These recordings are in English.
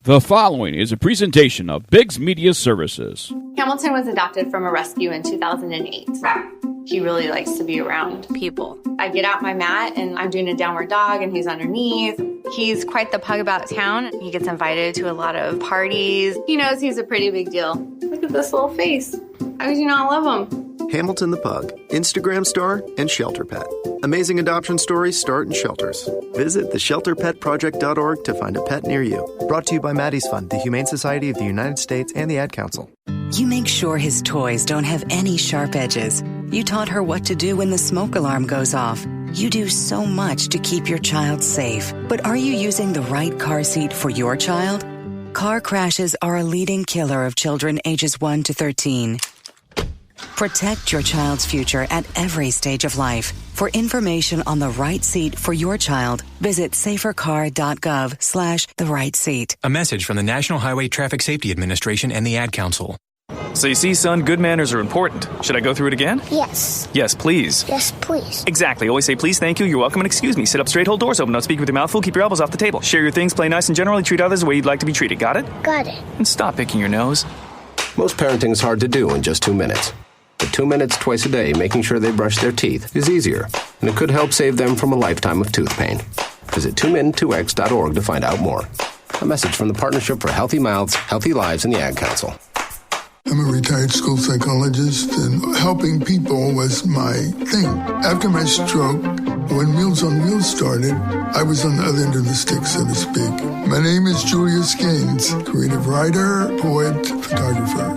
The following is a presentation of Biggs Media Services. Hamilton was adopted from a rescue in 2008. He really likes to be around people. I get out my mat and I'm doing a downward dog and he's underneath. He's quite the pug about town. He gets invited to a lot of parties. He knows he's a pretty big deal. Look at this little face. How could you not love him? Hamilton the Pug, Instagram star, and shelter pet. Amazing adoption stories start in shelters. Visit theshelterpetproject.org to find a pet near you. Brought to you by Maddie's Fund, the Humane Society of the United States, and the Ad Council. You make sure his toys don't have any sharp edges. You taught her what to do when the smoke alarm goes off. You do so much to keep your child safe. But are you using the right car seat for your child? Car crashes are a leading killer of children ages 1 to 13. Protect your child's future at every stage of life. For information on the right seat for your child, visit safercar.gov/the right seat. A message from the National Highway Traffic Safety Administration and the Ad Council. So you see, son, good manners are important. Should I go through it again? Yes. Yes, please. Yes, please. Exactly. Always say please, thank you, you're welcome, and excuse me. Sit up straight, hold doors open. Don't speak with your mouth full. Keep your elbows off the table. Share your things, play nice, and generally treat others the way you'd like to be treated. Got it? Got it. And stop picking your nose. Most parenting is hard to do in just 2 minutes. But 2 minutes twice a day making sure they brush their teeth is easier, and it could help save them from a lifetime of tooth pain. Visit 2min2x.org to find out more. A message from the Partnership for Healthy Mouths, Healthy Lives, and the Ad Council. I'm a retired school psychologist, and helping people was my thing. After my stroke, when Meals on Wheels started, I was on the other end of the stick, so to speak. My name is Julius Gaines, creative writer, poet, photographer.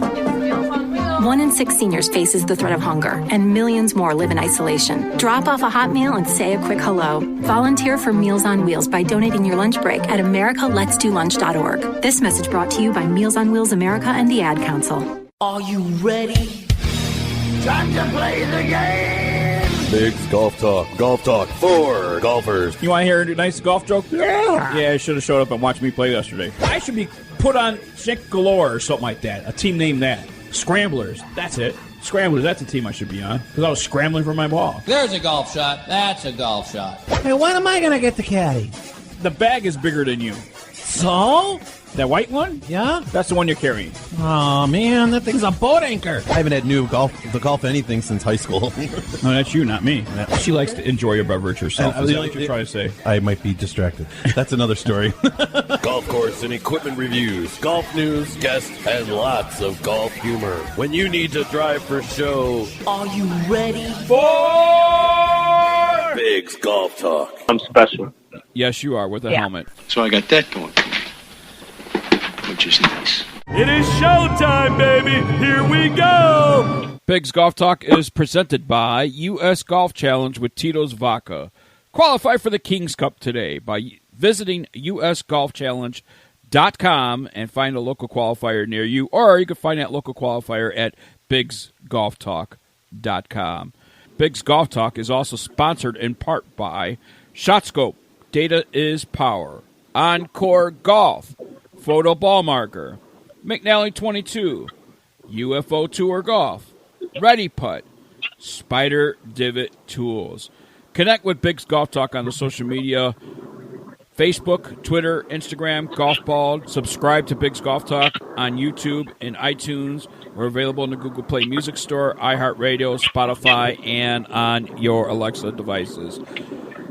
1 in 6 seniors faces the threat of hunger, and millions more live in isolation. Drop off a hot meal and say a quick hello. Volunteer for Meals on Wheels by donating your lunch break at americaletsdolunch.org. This message brought to you by Meals on Wheels America and the Ad Council. Are you ready? Time to play the game! Biggs Golf Talk. Golf Talk for golfers. You want to hear a nice golf joke? Yeah, I should have showed up and watched me play yesterday. I should be put on Chick Galore or something like that. A team named that. Scramblers. That's it. Scramblers, that's a team I should be on. Because I was scrambling for my ball. There's a golf shot. That's a golf shot. Hey, when am I going to get the caddy? The bag is bigger than you. So? That white one? Yeah? That's the one you're carrying. Oh, man, that thing's a boat anchor. I haven't had golf anything since high school. No, that's you, not me. She likes to enjoy a beverage herself. Is that what you're trying to say? I might be distracted. That's another story. Golf course and equipment reviews, golf news, guests, and lots of golf humor. When you need to drive for show. Are you ready for Biggs Golf Talk? I'm special. Yes, you are, with a helmet. So I got that going for me, which is nice. It is showtime, baby. Here we go. Biggs Golf Talk is presented by U.S. Golf Challenge with Tito's Vodka. Qualify for the King's Cup today by visiting usgolfchallenge.com and find a local qualifier near you, or you can find that local qualifier at biggsgolftalk.com. Biggs Golf Talk is also sponsored in part by ShotScope, Data is Power, Encore Golf, Photo Ball Marker, McNally 22, UFO Tour Golf, Ready Putt, Spider Divot Tools. Connect with Biggs Golf Talk on the social media, Facebook, Twitter, Instagram, Golf Ball. Subscribe to Biggs Golf Talk on YouTube and iTunes. We're available in the Google Play Music Store, iHeartRadio, Spotify, and on your Alexa devices.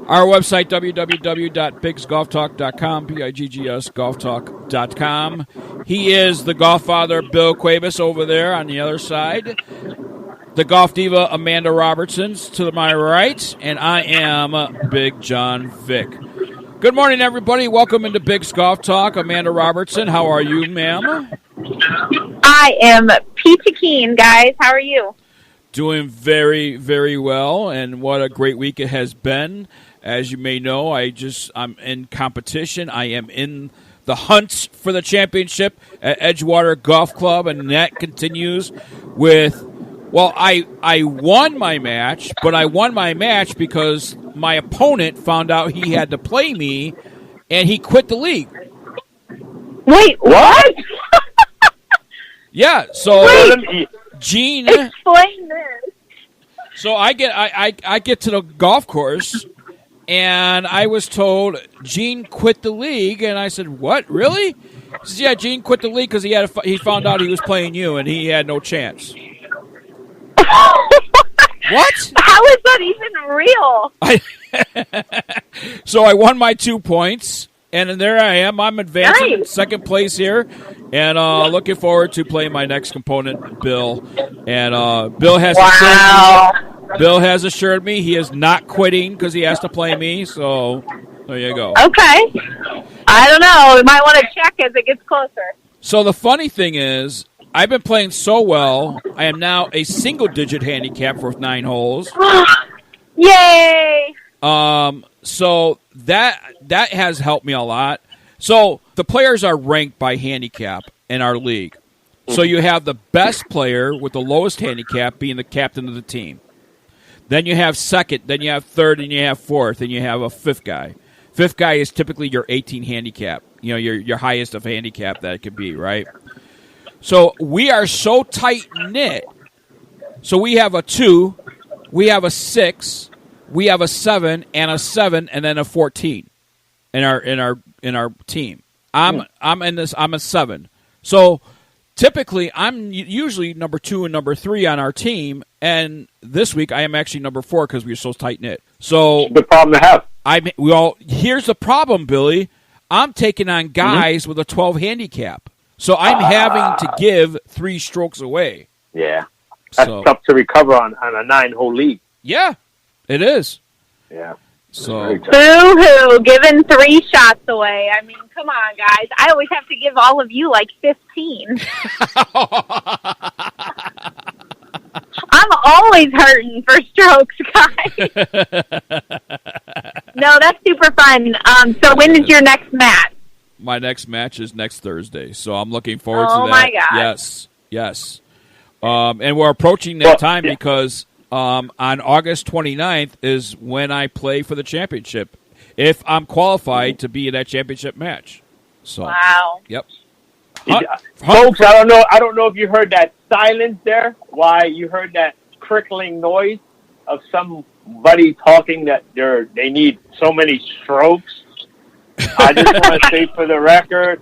Our website, www.biggsgolftalk.com, BiGGs golftalk.com. He is the GolfFather, Bill Cuebas, over there on the other side. The Golf Diva, Amanda Robertson's to my right, and I am Bigg Jon Vic. Good morning, everybody. Welcome into Biggs Golf Talk. Amanda Robertson, how are you, ma'am? I am peachy keen, guys. How are you? Doing very, very well, and what a great week it has been. As you may know, I'm in competition. I am in the hunt for the championship at Edgewater Golf Club, and that continues with, well, I won my match, but I won my match because my opponent found out he had to play me, and he quit the league. Wait, what? Yeah, so Wait, Gene, explain this. So I get to the golf course, and I was told Gene quit the league, and I said, "What, really?" He says, yeah, Gene quit the league because he found out he was playing you, and he had no chance. What? How is that even real? So I won my 2 points, and there I am. I'm advancing second place here, and looking forward to playing my next component, Bill. And Bill has assured me he is not quitting because he has to play me. So there you go. Okay. I don't know. We might want to check as it gets closer. So the funny thing is, I've been playing so well, I am now a single-digit handicap for 9 holes. Yay! So that has helped me a lot. So the players are ranked by handicap in our league. So you have the best player with the lowest handicap being the captain of the team. Then you have second, then you have third, and you have fourth, and you have a fifth guy. Fifth guy is typically your 18 handicap, your highest of handicap that it could be, right? So we are so tight-knit. So we have a 2, we have a 6, we have a 7, and a 7, and then a 14 in our team. I'm a 7. So typically I'm usually number 2 and number 3 on our team, and this week I am actually number 4 because we're so tight-knit. So the problem to have. Here's the problem, Billy. I'm taking on guys with a 12 handicap. So I'm having to give 3 strokes away. Yeah. That's tough to recover on a 9-hole league. Yeah, it is. Yeah. So boo-hoo, giving 3 shots away. I mean, come on, guys. I always have to give all of you like 15. I'm always hurting for strokes, guys. No, that's super fun. So when is your next match? My next match is next Thursday, so I'm looking forward to that. Oh, my God. Yes. And we're approaching that time because on August 29th is when I play for the championship, if I'm qualified to be in that championship match. So, wow. Yep. Folks, I don't know if you heard that silence there. Why you heard that crickling noise of somebody talking that they need so many strokes. I just want to say for the record,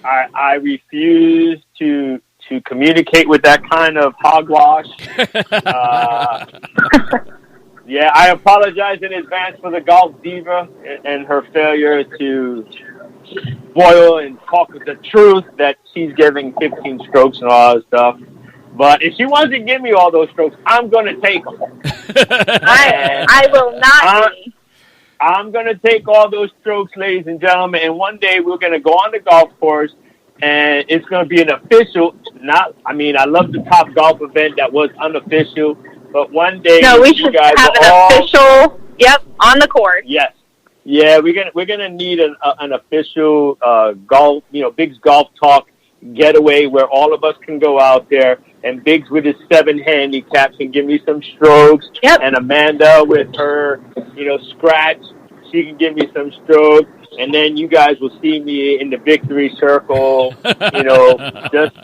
I refuse to communicate with that kind of hogwash. Yeah, I apologize in advance for the golf diva and her failure to spoil and talk with the truth that she's giving 15 strokes and all that stuff. But if she wants to give me all those strokes, I'm going to take them. I will not be. I'm going to take all those strokes, ladies and gentlemen, and one day we're going to go on the golf course, and it's going to be an official, I love the Top Golf event that was unofficial, but one day we should have an official, on the course. Yes. Yeah, we're gonna need an official golf, Biggs Golf Talk getaway where all of us can go out there, and Biggs with his 7 handicaps can give me some strokes, and Amanda with her, scratch, she can give me some strokes, and then you guys will see me in the victory circle, just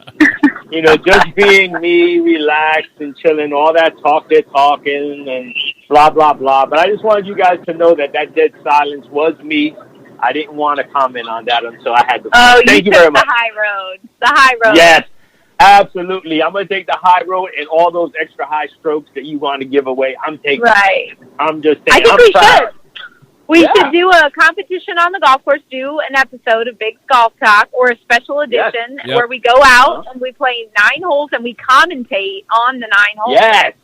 being me, relaxed and chilling, all that talk they're talking and blah, blah, blah. But I just wanted you guys to know that dead silence was me. I didn't want to comment on that until I had to. Thank you very much. The high road. Yes, absolutely. I'm going to take the high road and all those extra high strokes that you want to give away. I'm taking. Right. I'm just saying. I think we should. We should do a competition on the golf course, do an episode of Biggs Golf Talk or a special edition where we go out and we play 9 holes and we commentate on the 9 holes. Yes.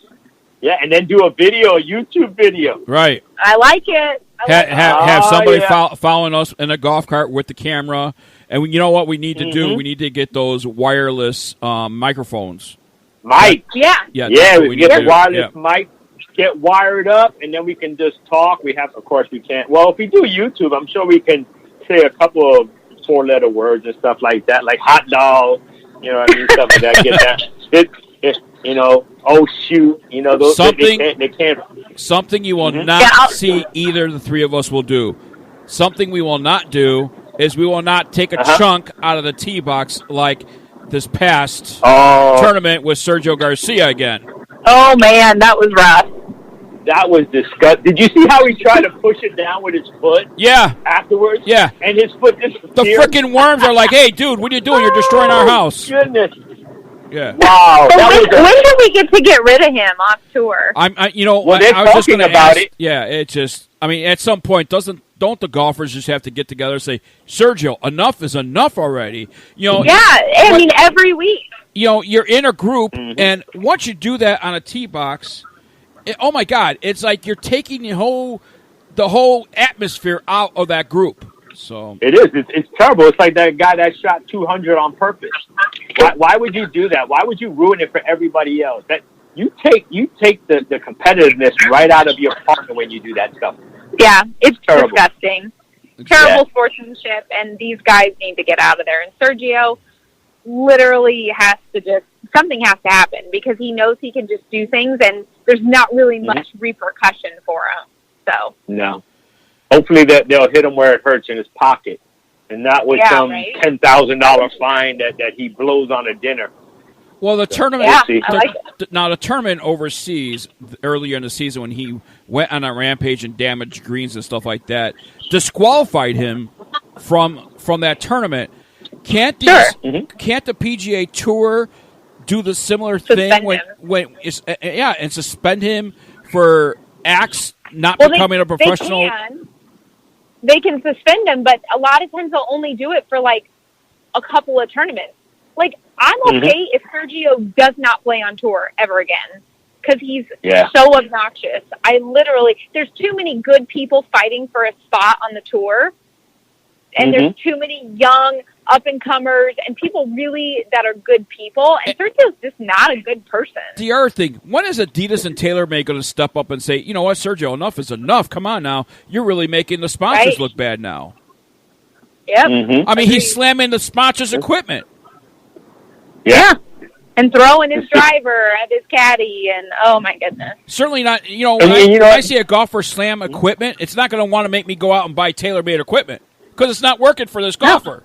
Yeah, and then do a YouTube video. Right. I like it. Have somebody following us in a golf cart with the camera. And you know what we need to do? We need to get those wireless microphones. Mic. Yeah. We get the wireless mic. Get wired up, and then we can just talk. Of course, we can't. Well, if we do YouTube, I'm sure we can say a couple of 4-letter words and stuff like that, like hot dog, stuff like that. Get that. Oh shoot, those they can't. Something you will not see either of the 3 of us will do. Something we will not do is we will not take a chunk out of the tee box like this past tournament with Sergio Garcia again. Oh man, that was rough. That was disgusting. Did you see how he tried to push it down with his foot? Yeah. Afterwards? Yeah. And his foot disappeared. The freaking worms are like, hey, dude, what are you doing? You're destroying our house. Goodness. Yeah. Wow. When do we get to get rid of him off tour? Well, they're I was just talking gonna about ask, it. Yeah, it just, I mean, at some point, don't the golfers just have to get together and say, Sergio, enough is enough already? I mean, every week. You're in a group, and once you do that on a tee box, oh my God, it's like you're taking the whole atmosphere out of that group. So it is. It's terrible. It's like that guy that shot 200 on purpose. Why would you do that? Why would you ruin it for everybody else? That you take the competitiveness right out of your partner when you do that stuff. Yeah, it's terrible. disgusting. Terrible sportsmanship, and these guys need to get out of there. And Sergio literally something has to happen because he knows he can just do things, and there's not really much repercussion for him. So no. Hopefully they'll hit him where it hurts in his pocket, and not with some $10,000 fine that he blows on a dinner. Well, the tournament. Now the tournament overseas earlier in the season when he went on a rampage and damaged greens and stuff like that disqualified him from that tournament. Can't the PGA Tour do the similar thing and suspend him for acts not becoming a professional? They can suspend him, but a lot of times they'll only do it for like a couple of tournaments. Like, I'm okay if Sergio does not play on tour ever again because he's so obnoxious. There's too many good people fighting for a spot on the tour, and there's too many young up-and-comers and people really that are good people, and Sergio's just not a good person. The other thing, when is Adidas and TaylorMade going to step up and say, you know what, Sergio, enough is enough. Come on now. You're really making the sponsors look bad now. Yep. I mean, he's slamming the sponsors' equipment. Yeah. And throwing his driver at his caddy, and oh my goodness. Certainly not, when I see a golfer slam equipment, it's not going to want to make me go out and buy TaylorMade equipment because it's not working for this golfer.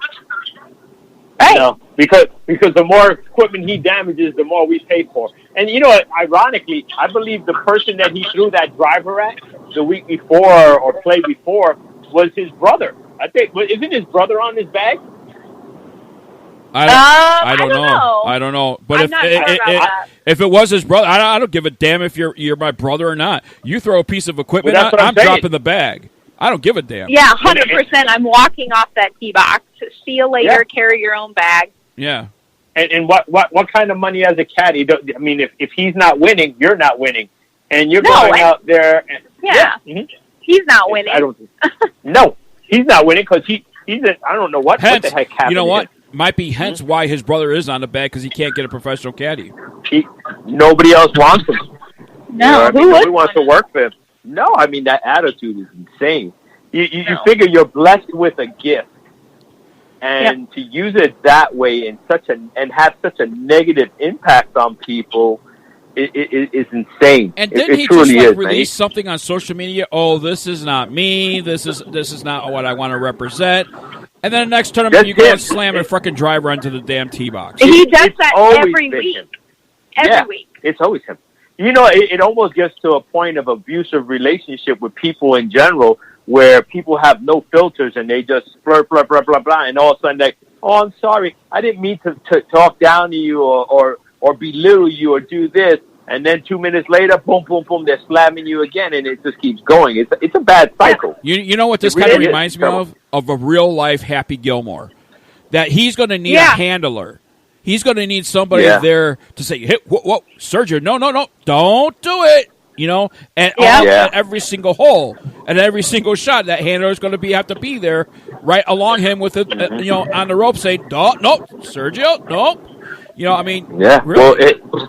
Right. No, because the more equipment he damages, the more we pay for. And ironically, I believe the person that he threw that driver at the week before or play before was his brother. I think, isn't his brother on his bag? I don't know. But if it was his brother, I don't give a damn if you're my brother or not. You throw a piece of equipment out, I'm dropping the bag. I don't give a damn. Yeah, 100%. I'm walking off that tee box. See you later. Carry your own bag. Yeah. And what kind of money as a caddy? I mean, if he's not winning, you're not winning, and you're going out there. He's not winning. No, he's not winning because he's. I don't know what the heck happened. You know what? Might be hence why his brother is on the bag because he can't get a professional caddy. Nobody else wants him. No, nobody wants to work for him. No, I mean that attitude is insane. You figure you're blessed with a gift, and to use it that way and have such a negative impact on people is insane. And then he just released something on social media. Oh, this is not me. This is not what I want to represent. And then the next tournament, you go and slam a freaking driver into the damn tee box. He does that every week. Every week. It's always him. It almost gets to a point of abusive relationship with people in general where people have no filters and they just flirt, blah, blah, blah, blah, and all of a sudden I'm sorry, I didn't mean to talk down to you or belittle you or do this. And then 2 minutes later, boom, boom, boom, they're slamming you again, and it just keeps going. It's a bad cycle. You know what this kind of reminds me of? Of a real-life Happy Gilmore. That he's going to need a handler. He's going to need somebody there to say, hey, whoa, Sergio, no, don't do it. And at every single hole and every single shot, that handler is going to have to be there right along him with it, on the rope, saying, no, Sergio, no. I mean, really? Well,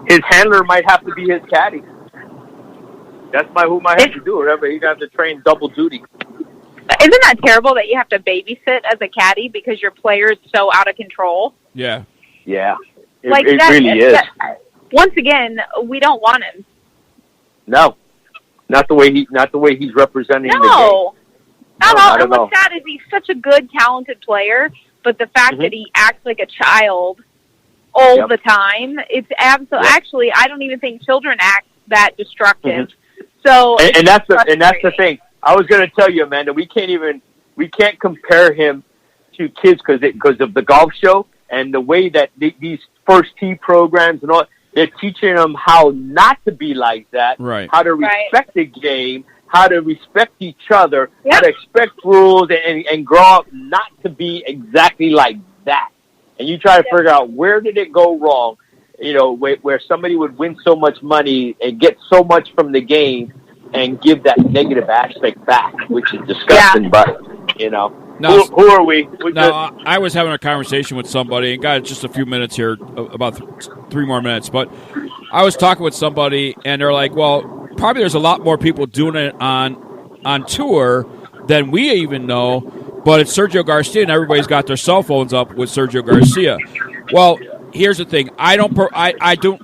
his handler might have to be his caddy. That's who might have to do it. Remember, he'd have to train double duty. Isn't that terrible that you have to babysit as a caddy because your player is so out of control? Yeah. Yeah. It really is. Once again, we don't want him. No. Not the way he's representing the game. No, and what's sad is he's such a good, talented player, but the fact that he acts like a child all the time, it's absolutely. Actually, I don't even think children act that destructive. So and that's the thing. I was going to tell you, Amanda, we can't compare him to kids because of the golf show and the way that these first tee programs and all, they're teaching them how not to be like that, right? How to respect the game, how to respect each other, how to expect rules, and grow up not to be exactly like that. And you try to figure out where did it go wrong, where somebody would win so much money and get so much from the game and give that negative aspect back, which is disgusting, but, Now, who are we? I was having a conversation with somebody, and got just a few minutes here, about 3 more minutes, but I was talking with somebody, and they're like, well, probably there's a lot more people doing it on tour than we even know, but it's Sergio Garcia, and everybody's got their cell phones up with Sergio Garcia. Well, here's the thing. I don't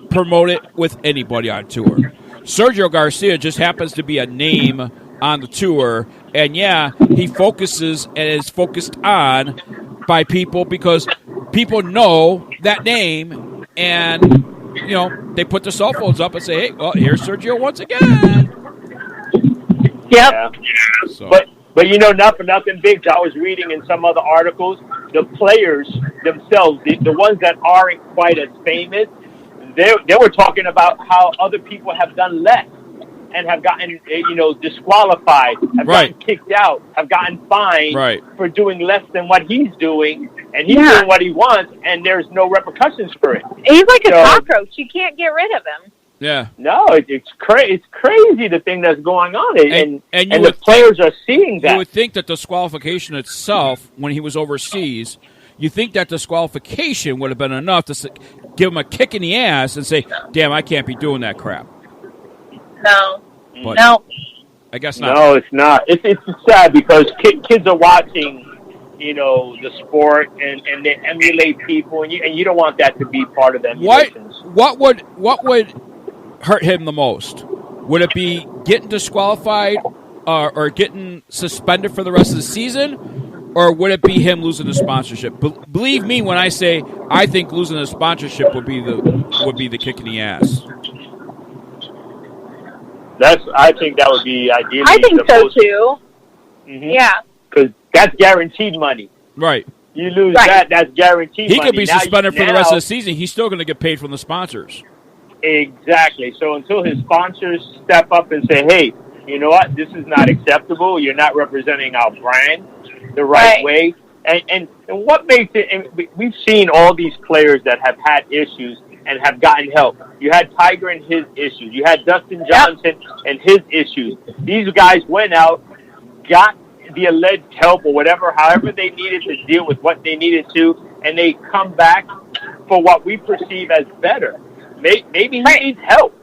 promote it with anybody on tour. Sergio Garcia just happens to be a name on the tour, and he focuses and is focused on by people because people know that name, and they put their cell phones up and say, hey, well, here's Sergio once again. Yep. Yeah. So. But not for nothing, Biggs, I was reading in some other articles, the players themselves, the ones that aren't quite as famous, they were talking about how other people have done less and have gotten, disqualified, have gotten kicked out, have gotten fined for doing less than what he's doing, and he's doing what he wants, and there's no repercussions for it. He's like a cockroach. You can't get rid of him. Yeah. No, it's crazy the thing that's going on, and the players are seeing that. You would think that disqualification itself, when he was overseas, you think that disqualification would have been enough to give him a kick in the ass and say, damn, I can't be doing that crap. No. But no. I guess not. No, it's not. It's sad because kids are watching, the sport and they emulate people, and you don't want that to be part of them. What would hurt him the most? Would it be getting disqualified or getting suspended for the rest of the season, or would it be him losing the sponsorship? Believe me when I say I think losing the sponsorship would be the kick in the ass. I think that would be ideally. I think so too. Mm-hmm. Yeah. Because that's guaranteed money. Right. You lose that's guaranteed money. He could be suspended for the rest of the season. He's still going to get paid from the sponsors. Exactly. So until his sponsors step up and say, hey, you know what, this is not acceptable. You're not representing our brand the right way. And what makes it, and we've seen all these players that have had issues and have gotten help. You had Tiger and his issues. You had Dustin Johnson and his issues. These guys went out, got the alleged help or whatever, however they needed to deal with what they needed to, and they come back for what we perceive as better. Maybe he needs help.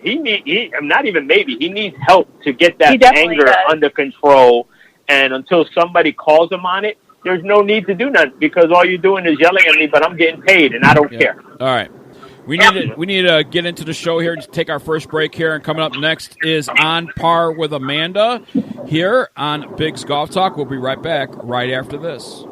He needs help to get that anger under control. And until somebody calls him on it, there's no need to do nothing because all you're doing is yelling at me, but I'm getting paid and I don't care. All right. We need to get into the show here and take our first break here. And coming up next is On Par with Amanda here on Bigg's Golf Talk. We'll be right back right after this.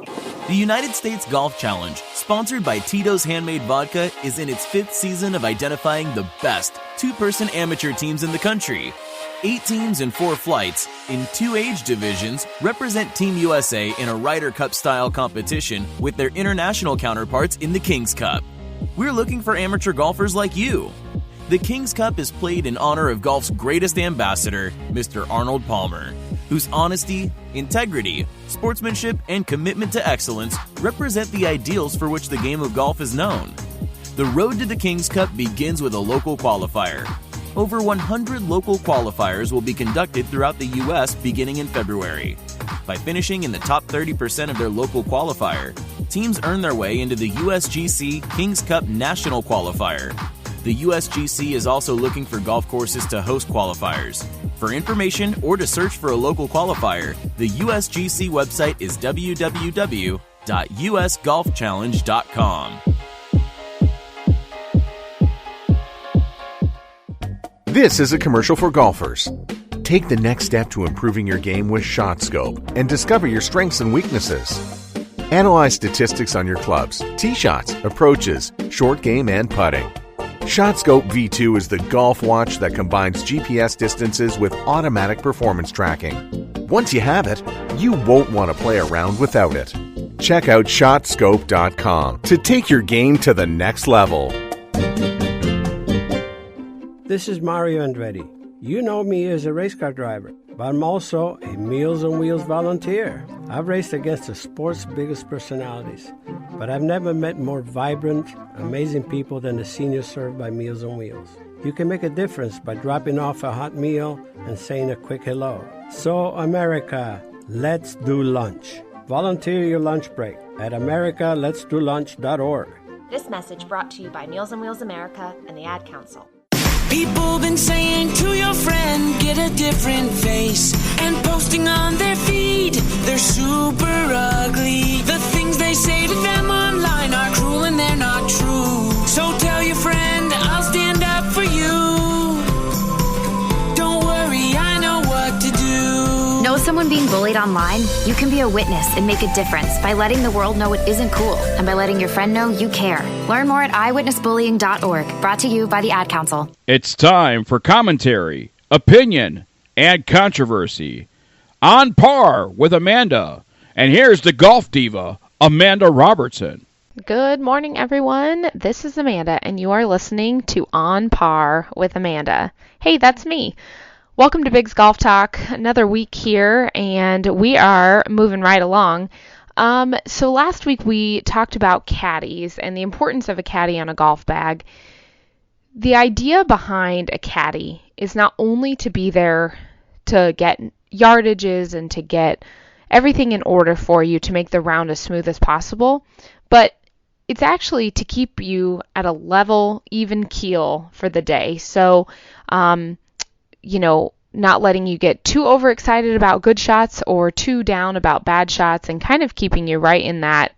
The United States Golf Challenge, sponsored by Tito's Handmade Vodka, is in its 5th season of identifying the best two-person amateur teams in the country. 8 teams and 4 flights in 2 age divisions represent Team USA in a Ryder Cup-style competition with their international counterparts in the King's Cup. We're looking for amateur golfers like you. The King's Cup is played in honor of golf's greatest ambassador, Mr. Arnold Palmer, whose honesty, integrity, sportsmanship, and commitment to excellence represent the ideals for which the game of golf is known. The road to the King's Cup begins with a local qualifier. Over 100 local qualifiers will be conducted throughout the U.S. beginning in February. By finishing in the top 30% of their local qualifier, teams earn their way into the USGC King's Cup National Qualifier. The USGC is also looking for golf courses to host qualifiers. For information or to search for a local qualifier, the USGC website is www.usgolfchallenge.com. This is a commercial for golfers. Take the next step to improving your game with ShotScope and discover your strengths and weaknesses. Analyze statistics on your clubs, tee shots, approaches, short game, and putting. ShotScope V2 is the golf watch that combines GPS distances with automatic performance tracking. Once you have it, you won't want to play around without it. Check out ShotScope.com to take your game to the next level. This is Mario Andretti. You know me as a race car driver, but I'm also a Meals on Wheels volunteer. I've raced against the sport's biggest personalities, but I've never met more vibrant, amazing people than the seniors served by Meals on Wheels. You can make a difference by dropping off a hot meal and saying a quick hello. So, America, let's do lunch. Volunteer your lunch break at americaletsdolunch.org. This message brought to you by Meals on Wheels America and the Ad Council. People been saying to your friend, get a different face, and posting on their feed, they're super ugly. The things they say to them online are cruel and they're not true. So tell your friend, I'll stand up for you. Don't worry, I know what to do. Know someone being bullied online? You can be a witness and make a difference by letting the world know it isn't cool and by letting your friend know you care. Learn more at eyewitnessbullying.org. Brought to you by the Ad Council. It's time for commentary, opinion, and controversy. On par with Amanda. And here's the golf diva, Amanda Robertson. Good morning, everyone. This is Amanda, and you are listening to On Par with Amanda. Hey, that's me. Welcome to Bigg's Golf Talk. Another week here, and we are moving right along. So last week we talked about caddies and the importance of a caddy on a golf bag. The idea behind a caddy is not only to be there to get yardages and to get everything in order for you to make the round as smooth as possible, but it's actually to keep you at a level, even keel for the day. So, not letting you get too overexcited about good shots or too down about bad shots, and kind of keeping you right in that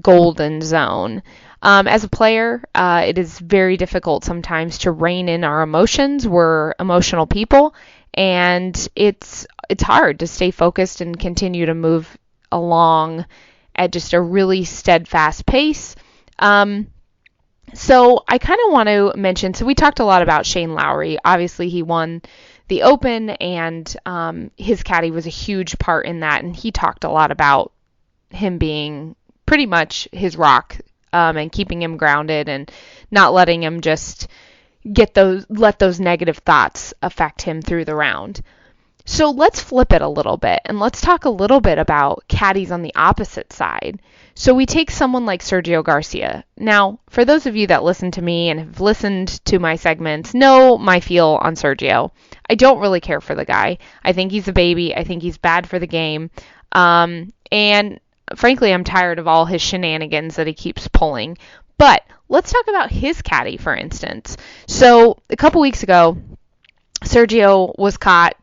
golden zone. As a player, it is very difficult sometimes to rein in our emotions. We're emotional people, and it's hard to stay focused and continue to move along at just a really steadfast pace. So I kind of want to mention, so we talked a lot about Shane Lowry. Obviously, he won the Open, and his caddy was a huge part in that, and he talked a lot about him being pretty much his rock, and keeping him grounded and not letting him just let those negative thoughts affect him through the round. So let's flip it a little bit, and let's talk a little bit about caddies on the opposite side. So we take someone like Sergio Garcia. Now, for those of you that listen to me and have listened to my segments, know my feel on Sergio. I don't really care for the guy. I think he's a baby. I think he's bad for the game. And frankly, I'm tired of all his shenanigans that he keeps pulling. But let's talk about his caddy, for instance. So a couple weeks ago, Sergio was caught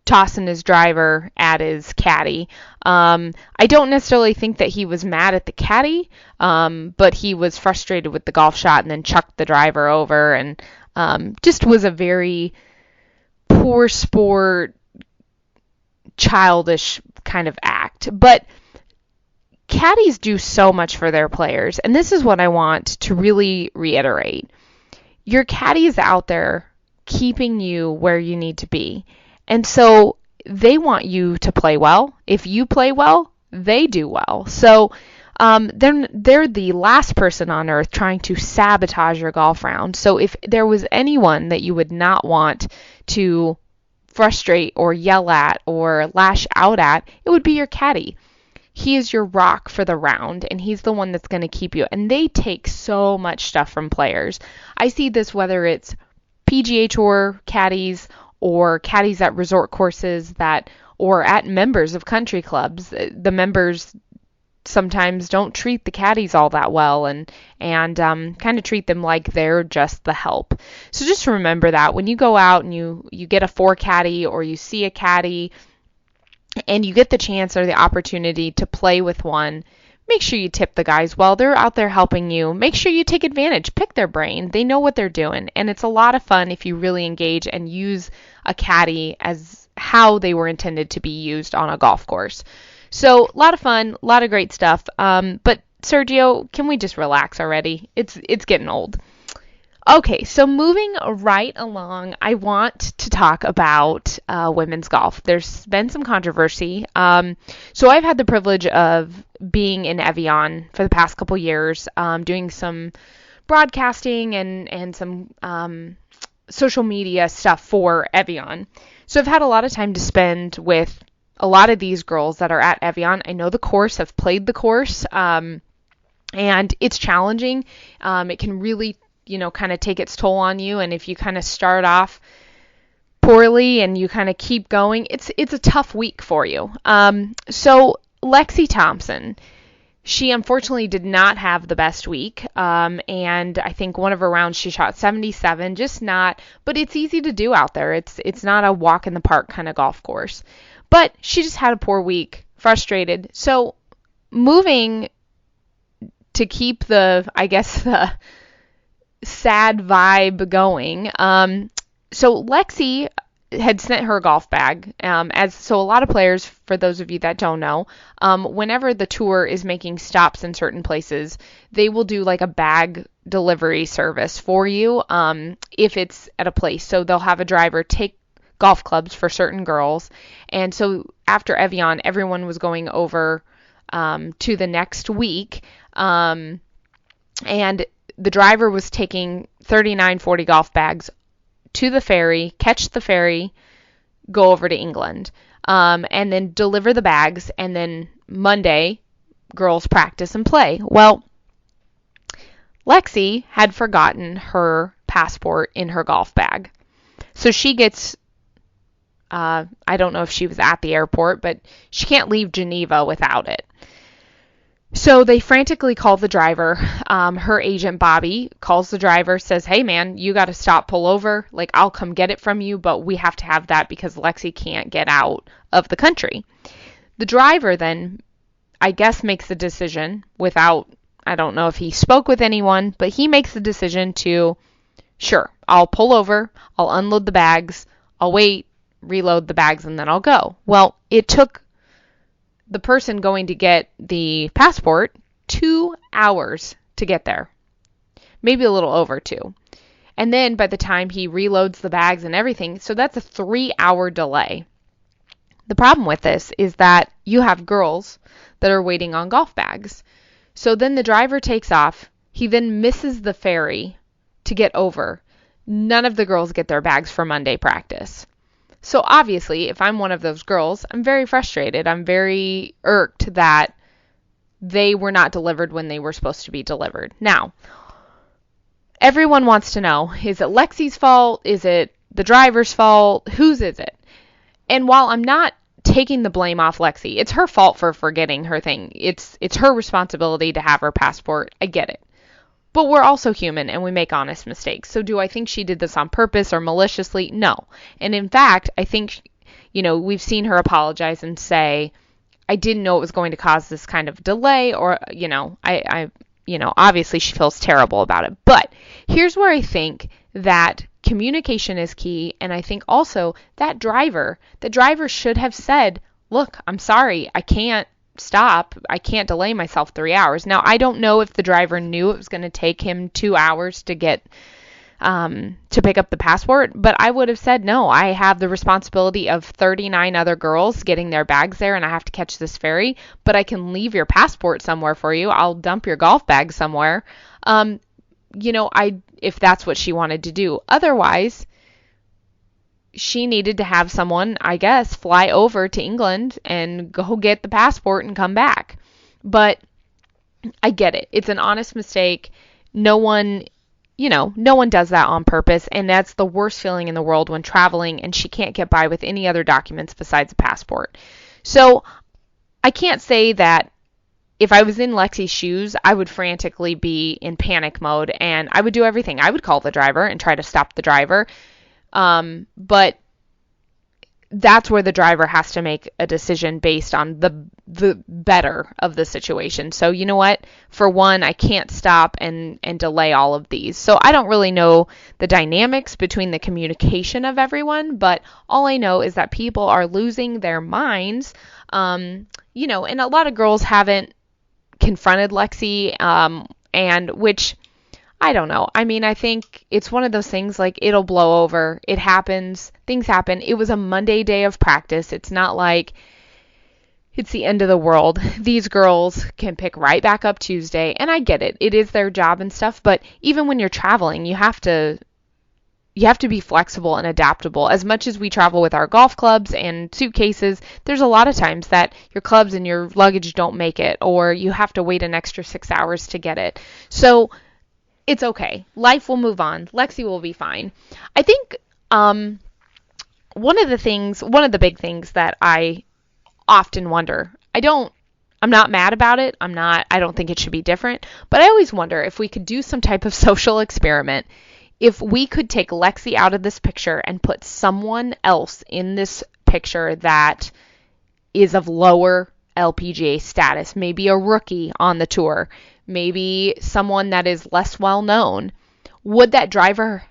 tossing his driver at his caddy. I don't necessarily think that he was mad at the caddy, but he was frustrated with the golf shot and then chucked the driver over, and just was a very poor sport, childish kind of act. But caddies do so much for their players, and this is what I want to really reiterate. Your caddy is out there keeping you where you need to be. And so they want you to play well. If you play well, they do well. So they're the last person on earth trying to sabotage your golf round. So if there was anyone that you would not want to frustrate or yell at or lash out at, it would be your caddy. He is your rock for the round, and he's the one that's going to keep you. And they take so much stuff from players. I see this whether it's PGA Tour caddies or caddies at resort courses or at members of country clubs. The members sometimes don't treat the caddies all that well and kind of treat them like they're just the help. So just remember that when you go out and you get a 4 caddy or you see a caddy and you get the chance or the opportunity to play with one, make sure you tip the guys well. They're out there helping you. Make sure you take advantage. Pick their brain. They know what they're doing. And it's a lot of fun if you really engage and use a caddy as how they were intended to be used on a golf course. So a lot of fun, a lot of great stuff. But Sergio, can we just relax already? It's getting old. Okay, so moving right along, I want to talk about women's golf. There's been some controversy. So I've had the privilege of being in Evian for the past couple years, doing some broadcasting and some social media stuff for Evian. So I've had a lot of time to spend with a lot of these girls that are at Evian. I know the course, I've played the course, and it's challenging. It can really kind of take its toll on you. And if you kind of start off poorly and you kind of keep going, it's a tough week for you. So Lexi Thompson, she unfortunately did not have the best week. And I think one of her rounds she shot 77, but it's easy to do out there. It's not a walk in the park kind of golf course. But she just had a poor week, frustrated. So moving to keep the sad vibe going. So Lexi had sent her golf bag. So a lot of players, for those of you that don't know, whenever the tour is making stops in certain places, they will do like a bag delivery service for you if it's at a place. So they'll have a driver take golf clubs for certain girls. And so after Evian, everyone was going over to the next week. And the driver was taking 39-40 golf bags to the ferry, catch the ferry, go over to England, and then deliver the bags. And then Monday, girls practice and play. Well, Lexi had forgotten her passport in her golf bag. So she gets, I don't know if she was at the airport, but she can't leave Geneva without it. So they frantically call the driver. Her agent, Bobby, calls the driver, says, hey, man, you got to stop, pull over. Like, I'll come get it from you, but we have to have that because Lexi can't get out of the country. The driver then, I guess, makes the decision without, I don't know if he spoke with anyone, but he makes the decision to, sure, I'll pull over, I'll unload the bags, I'll wait, reload the bags, and then I'll go. Well, it took the person going to get the passport 2 hours to get there. Maybe a little over 2. And then by the time he reloads the bags and everything, so that's a 3-hour delay. The problem with this is that you have girls that are waiting on golf bags. So then the driver takes off. He then misses the ferry to get over. None of the girls get their bags for Monday practice. So obviously, if I'm one of those girls, I'm very frustrated. I'm very irked that they were not delivered when they were supposed to be delivered. Now, everyone wants to know, is it Lexi's fault? Is it the driver's fault? Whose is it? And while I'm not taking the blame off Lexi, it's her fault for forgetting her thing. It's her responsibility to have her passport. I get it. But we're also human and we make honest mistakes. So do I think she did this on purpose or maliciously? No. And in fact, I think, we've seen her apologize and say, I didn't know it was going to cause this kind of delay, or, obviously she feels terrible about it. But here's where I think that communication is key. And I think also the driver should have said, look, I'm sorry, I can't stop. I can't delay myself 3 hours. Now, I don't know if the driver knew it was going to take him 2 hours to get to pick up the passport, but I would have said, no, I have the responsibility of 39 other girls getting their bags there, and I have to catch this ferry, but I can leave your passport somewhere for you. I'll dump your golf bag somewhere. If that's what she wanted to do. Otherwise, she needed to have someone, I guess, fly over to England and go get the passport and come back. But I get it. It's an honest mistake. No one does that on purpose. And that's the worst feeling in the world when traveling and she can't get by with any other documents besides a passport. So I can't say that if I was in Lexi's shoes, I would frantically be in panic mode and I would do everything. I would call the driver and try to stop the driver. But that's where the driver has to make a decision based on the better of the situation. So you know what? For one, I can't stop and delay all of these. So I don't really know the dynamics between the communication of everyone, but all I know is that people are losing their minds. And a lot of girls haven't confronted Lexi, and which I don't know. I mean, I think it's one of those things, like, it'll blow over. It happens. Things happen. It was a Monday day of practice. It's not like it's the end of the world. These girls can pick right back up Tuesday, and I get it. It is their job and stuff, but even when you're traveling, you have to be flexible and adaptable. As much as we travel with our golf clubs and suitcases, there's a lot of times that your clubs and your luggage don't make it, or you have to wait an extra 6 hours to get it. So it's okay. Life will move on. Lexi will be fine. I think one of the big things that I often wonder, I'm not mad about it. I don't think it should be different, but I always wonder if we could do some type of social experiment. If we could take Lexi out of this picture and put someone else in this picture that is of lower LPGA status, maybe a rookie on the tour, maybe someone that is less well known, would that driver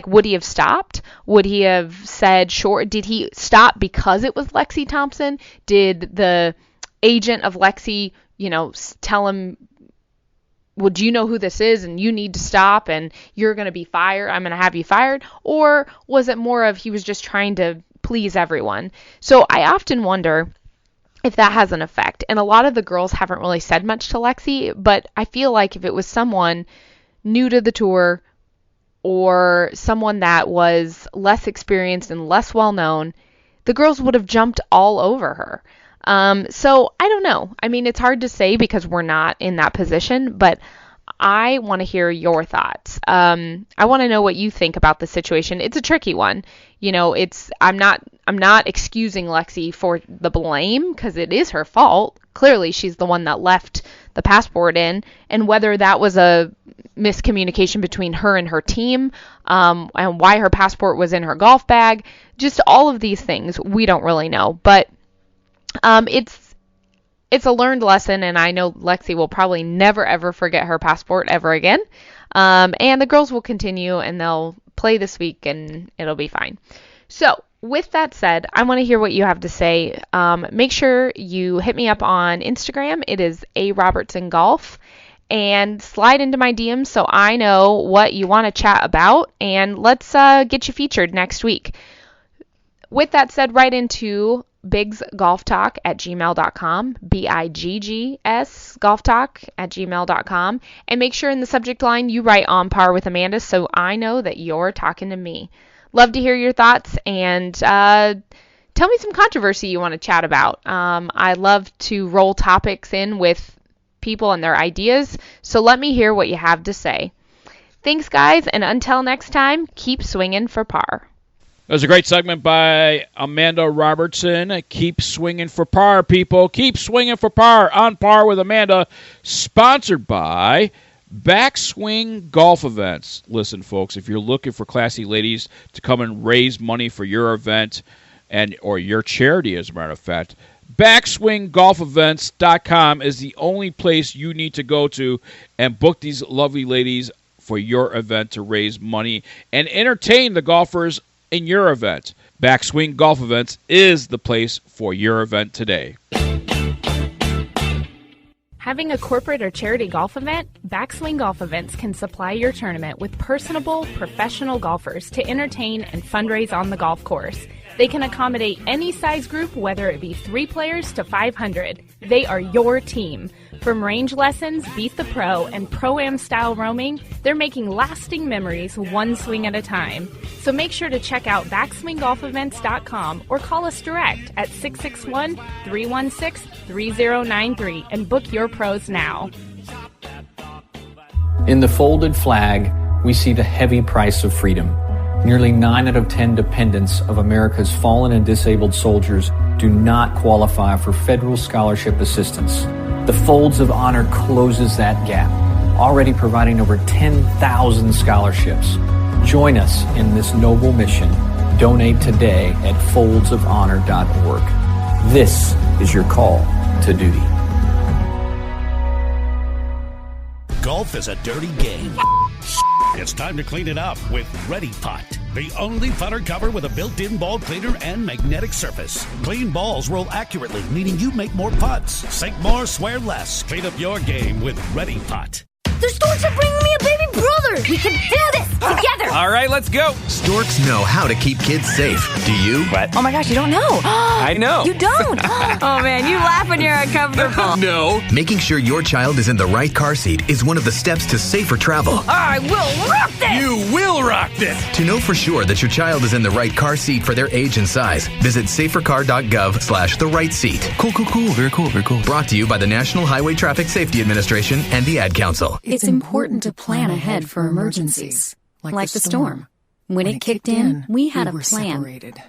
would he have stopped? Would he have said, sure? Did he stop because it was Lexi Thompson? Did the agent of Lexi, tell him, well, do you know who this is and you need to stop and you're going to be fired? I'm going to have you fired. Or was it more of he was just trying to please everyone? So I often wonder if that has an effect. And a lot of the girls haven't really said much to Lexi, but I feel like if it was someone new to the tour or someone that was less experienced and less well known, the girls would have jumped all over her. So I don't know. I mean, it's hard to say because we're not in that position, but I want to hear your thoughts. I want to know what you think about the situation. It's a tricky one. I'm not excusing Lexi for the blame because it is her fault. Clearly, she's the one that left the passport in, and whether that was a miscommunication between her and her team, and why her passport was in her golf bag, just all of these things, we don't really know. But it's a learned lesson, and I know Lexi will probably never ever forget her passport ever again. And the girls will continue, and they'll play this week, and it'll be fine. So with that said, I want to hear what you have to say. Make sure you hit me up on Instagram. It is Robertson Golf, and slide into my DMs so I know what you want to chat about, and let's get you featured next week. With that said, right into Biggs Golf Talk at gmail.com, BIGGS Golf Talk at gmail.com, and make sure in the subject line you write On Par with Amanda so I know that you're talking to me. Love to hear your thoughts, and tell me some controversy you want to chat about. I love to roll topics in with people and their ideas, so let me hear what you have to say. Thanks, guys, and until next time, keep swinging for par. That was a great segment by Amanda Robertson. Keep swinging for par, people. Keep swinging for par. On Par with Amanda, sponsored by Backswing Golf Events. Listen, folks, if you're looking for classy ladies to come and raise money for your event or your charity, as a matter of fact, BackswingGolfEvents.com is the only place you need to go to and book these lovely ladies for your event to raise money and entertain the golfers in your event. Backswing Golf Events is the place for your event today. Having a corporate or charity golf event? Backswing Golf Events can supply your tournament with personable, professional golfers to entertain and fundraise on the golf course. They can accommodate any size group, whether it be 3 players to 500. They are your team. From range lessons, Beat the Pro, and Pro-Am style roaming, they're making lasting memories one swing at a time. So make sure to check out BackswingGolfEvents.com or call us direct at 661-316-3093 and book your pros now. In the folded flag, we see the heavy price of freedom. Nearly 9 out of 10 dependents of America's fallen and disabled soldiers do not qualify for federal scholarship assistance. The Folds of Honor closes that gap, already providing over 10,000 scholarships. Join us in this noble mission. Donate today at foldsofhonor.org. This is your call to duty. Golf is a dirty game. It's time to clean it up with Ready Putt, the only putter cover with a built-in ball cleaner and magnetic surface. Clean balls roll accurately, meaning you make more putts. Sink more, swear less. Clean up your game with Ready Putt. The storks are bringing me a baby brother! We can do this together! All right, let's go! Storks know how to keep kids safe. Do you? What? Oh my gosh, you don't know! I know! You don't! Oh man, you laugh when you're uncomfortable. No! Making sure your child is in the right car seat is one of the steps to safer travel. I will rock this! You will rock this! To know for sure that your child is in the right car seat for their age and size, visit safercar.gov/the right seat. Cool. Very cool. Brought to you by the National Highway Traffic Safety Administration and the Ad Council. It's important to plan ahead for emergencies, like the storm. When it kicked in, we had a plan. Separated.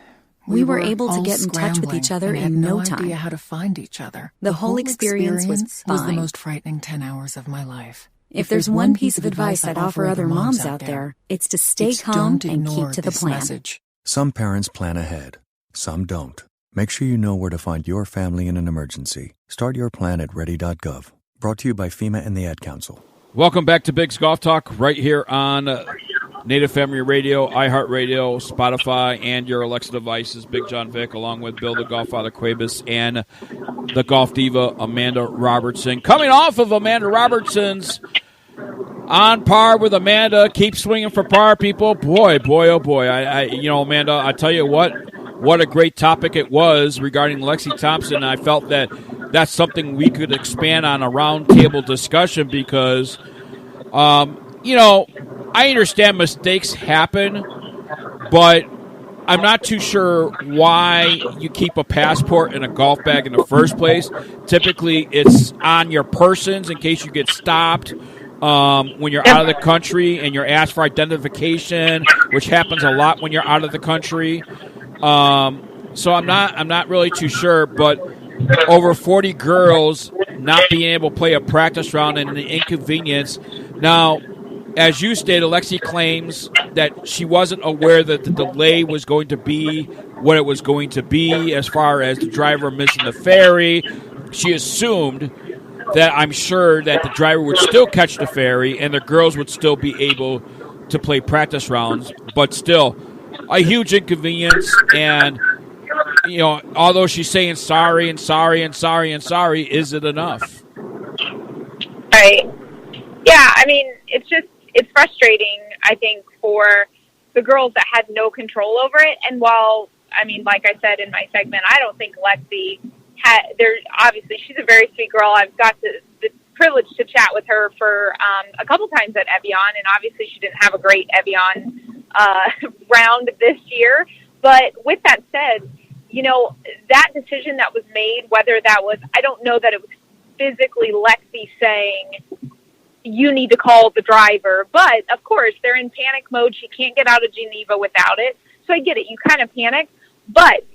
We were able to get in touch with each other in no time. Idea how to find each other. The whole experience was fine. The most frightening 10 hours of my life. If there's one piece of advice I'd offer other moms out there, it's to stay calm and keep to the plan. Message. Some parents plan ahead, some don't. Make sure you know where to find your family in an emergency. Start your plan at ready.gov. Brought to you by FEMA and the Ad Council. Welcome back to Bigg's Golf Talk right here on Native Family Radio, iHeartRadio, Spotify, and your Alexa devices. Bigg Jon Vic, along with Bill the GolfFather Cuebas and the Golf Diva Amanda Robertson. Coming off of Amanda Robertson's On Par with Amanda, keep swinging for par, people. Boy, oh boy. Amanda, I tell you what a great topic it was regarding Lexi Thompson. I felt that that's something we could expand on a roundtable discussion because, I understand mistakes happen, but I'm not too sure why you keep a passport in a golf bag in the first place. Typically, it's on your persons in case you get stopped when you're out of the country and you're asked for identification, which happens a lot when you're out of the country. So I'm not really too sure, but over 40 girls not being able to play a practice round and the inconvenience. Now, as you stated, Lexi claims that she wasn't aware that the delay was going to be what it was going to be as far as the driver missing the ferry. She assumed that I'm sure that the driver would still catch the ferry and the girls would still be able to play practice rounds, but still a huge inconvenience. And, although she's saying sorry, is it enough? Right. Yeah, it's frustrating, I think, for the girls that had no control over it. And while, like I said in my segment, I don't think Lexi obviously she's a very sweet girl. I've got the privilege to chat with her for a couple times at Evian, and obviously she didn't have a great Evian round this year. But with that said, that decision that was made, whether that was, I don't know that it was physically Lexi saying, you need to call the driver. But, of course, they're in panic mode. She can't get out of Geneva without it. So I get it. You kind of panic. But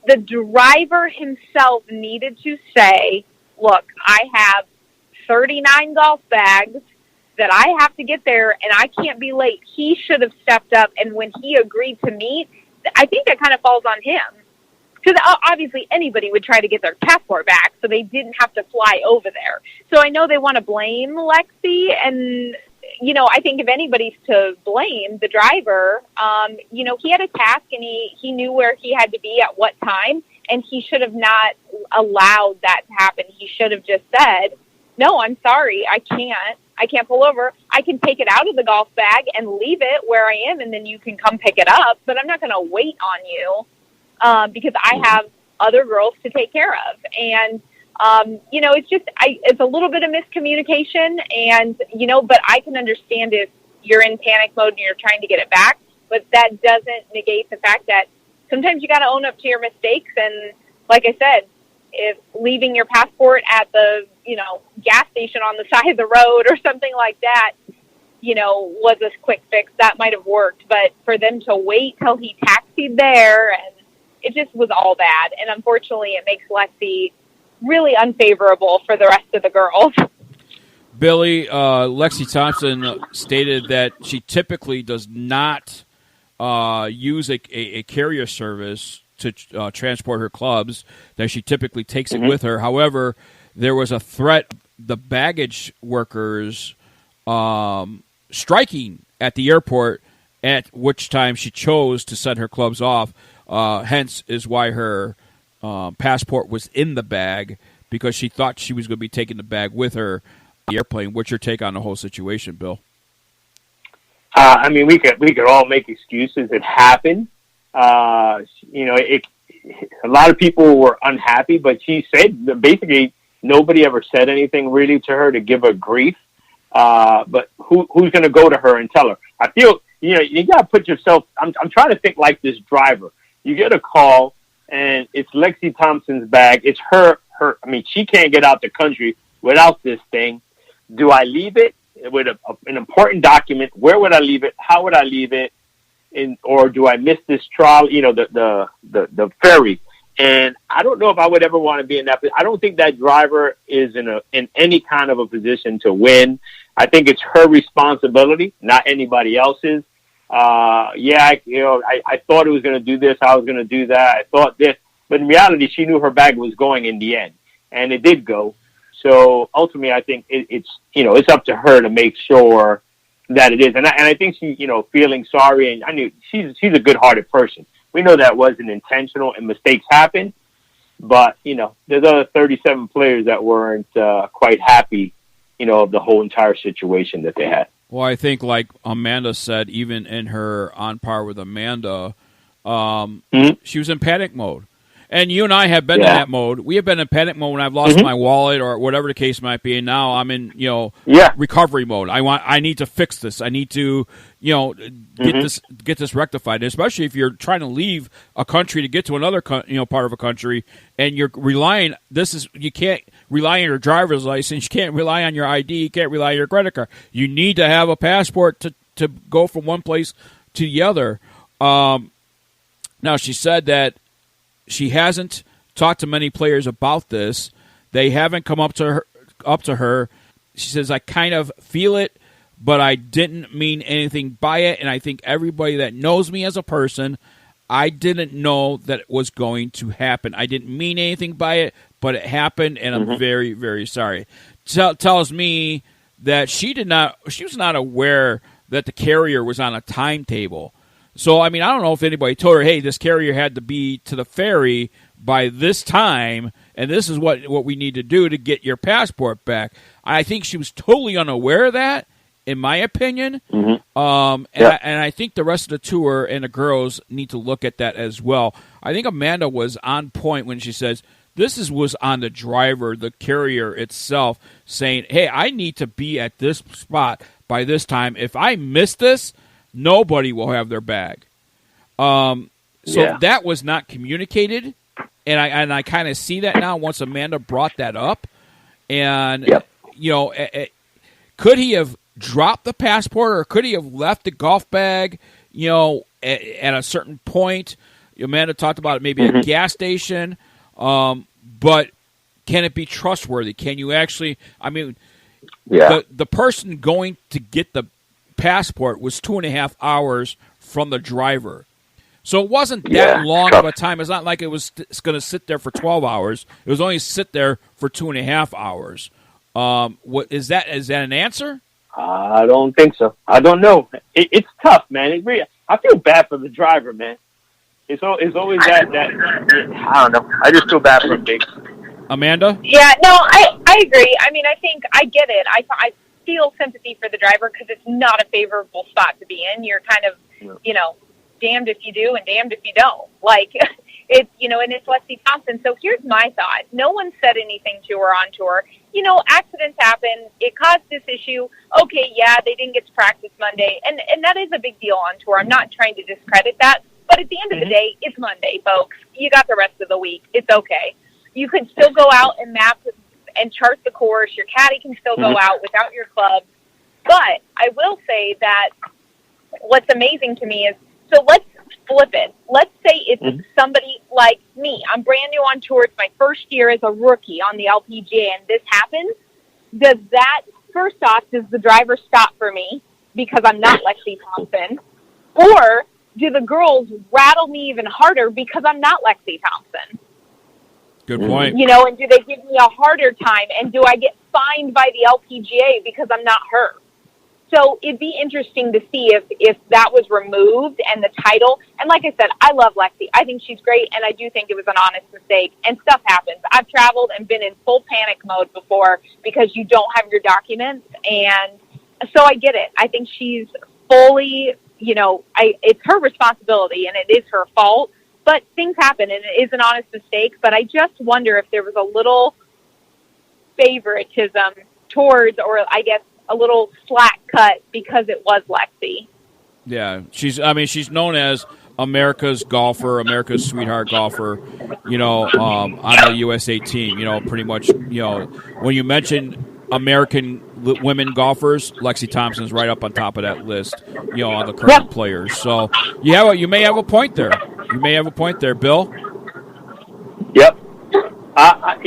the driver himself needed to say, look, I have 39 golf bags that I have to get there, and I can't be late. He should have stepped up, and when he agreed to meet, I think that kind of falls on him. Because obviously anybody would try to get their passport back, so they didn't have to fly over there. So I know they want to blame Lexi, and, I think if anybody's to blame, the driver, he had a task, and he knew where he had to be at what time, and he should have not allowed that to happen. He should have just said, no, I'm sorry, I can't pull over. I can take it out of the golf bag and leave it where I am, and then you can come pick it up, but I'm not going to wait on you. Because I have other girls to take care of. And, it's a little bit of miscommunication and, but I can understand if you're in panic mode and you're trying to get it back, but that doesn't negate the fact that sometimes you got to own up to your mistakes. And like I said, if leaving your passport at the, gas station on the side of the road or something like that, was a quick fix, that might have worked. But for them to wait till he taxied there, and it just was all bad. And unfortunately, it makes Lexi really unfavorable for the rest of the girls. Billy, Lexi Thompson stated that she typically does not use a carrier service to transport her clubs, that she typically takes it with her. However, there was a threat, the baggage workers striking at the airport, at which time she chose to send her clubs off. Hence is why her passport was in the bag, because she thought she was going to be taking the bag with her. the airplane. What's your take on the whole situation, Bill? I mean, we could all make excuses. It happened. You know, a lot of people were unhappy, but she said that basically nobody ever said anything really to her to give her grief. But who's going to go to her and tell her? I feel, you know, you got to put yourself, I'm trying to think like this driver. You get a call and it's Lexi Thompson's bag. It's her, I mean, she can't get out the country without this thing. Do I leave it with an important document? Where would I leave it? How would I leave it? Or do I miss this trial, you know, the ferry? And I don't know if I would ever want to be in that. I don't think that driver is in any kind of a position to win. I think it's her responsibility, not anybody else's. I thought it was going to do this. I was going to do that. I thought this, but in reality, she knew her bag was going in the end, and it did go. So ultimately, I think it's up to her to make sure that it is. And I think she, you know, feeling sorry, and I knew she's a good-hearted person. We know that wasn't intentional and mistakes happen, but, you know, there's other 37 players that weren't quite happy, you know, of the whole entire situation that they had. Well, I think like Amanda said, even in her On Par with Amanda, she was in panic mode. And you and I have been in that mode. We have been in panic mode when I've lost my wallet or whatever the case might be. And now I'm in, you know, recovery mode. I need to fix this. I need to, you know, get this rectified. Especially if you're trying to leave a country to get to another, part of a country, and you're relying. You can't rely on your driver's license. You can't rely on your ID. You can't rely on your credit card. You need to have a passport to go from one place to the other. Now she said that she hasn't talked to many players about this. They haven't come up to her. She says, I kind of feel it, but I didn't mean anything by it. And I think everybody that knows me as a person, I didn't know that it was going to happen. I didn't mean anything by it, but it happened, and I'm very, very sorry. Tells me that she was not aware that the carrier was on a timetable. So, I mean, I don't know if anybody told her, hey, this carrier had to be to the ferry by this time, and this is what we need to do to get your passport back. I think she was totally unaware of that, in my opinion. And I think the rest of the tour and the girls need to look at that as well. I think Amanda was on point when she says, was on the driver, the carrier itself, saying, hey, I need to be at this spot by this time. If I miss this, nobody will have their bag. That was not communicated, and I kind of see that now once Amanda brought that up. And, you know, could he have dropped the passport, or could he have left the golf bag, you know, at a certain point? Amanda talked about it maybe at a gas station. But can it be trustworthy? Can you actually – I mean, the person going to get the passport was 2.5 hours from the driver. So it wasn't that long of a time. It's not like it's going to sit there for 12 hours. It was only sit there for 2.5 hours. Is that an answer? I don't think so. I don't know. It's tough, man. I feel bad for the driver, man. It's always that I don't know. I just feel bad for Biggs. Amanda? Yeah, no, I agree. I mean, I think I get it. I feel sympathy for the driver because it's not a favorable spot to be in. You're kind of, you know, damned if you do and damned if you don't. Like, it's, you know, and it's Lexi Thompson. So here's my thought. No one said anything to her on tour. You know, accidents happen. It caused this issue. Okay, yeah, they didn't get to practice Monday. And that is a big deal on tour. I'm not trying to discredit that. But at the end of the day, it's Monday, folks. You got the rest of the week. It's okay. You can still go out and map and chart the course. Your caddy can still go out without your club. But I will say that what's amazing to me is, so let's flip it. Let's say it's somebody like me. I'm brand new on tour. It's my first year as a rookie on the LPGA, and this happens. Does that, first off, does the driver stop for me because I'm not Lexi Thompson? Or do the girls rattle me even harder because I'm not Lexi Thompson? Good point. You know, and do they give me a harder time? And do I get fined by the LPGA because I'm not her? So it'd be interesting to see if that was removed and the title. And like I said, I love Lexi. I think she's great, and I do think it was an honest mistake. And stuff happens. I've traveled and been in full panic mode before because you don't have your documents. And so I get it. I think she's fully, it's her responsibility, and it is her fault. But things happen, and it is an honest mistake. But I just wonder if there was a little favoritism towards, or I guess a little slack cut because it was Lexi. Yeah, she's known as America's golfer, America's sweetheart golfer, on the USA team. Pretty much, when you mention American women golfers, Lexi Thompson's right up on top of that list, on the current players. So, you may have a point there. You may have a point there, Bill. Yep. I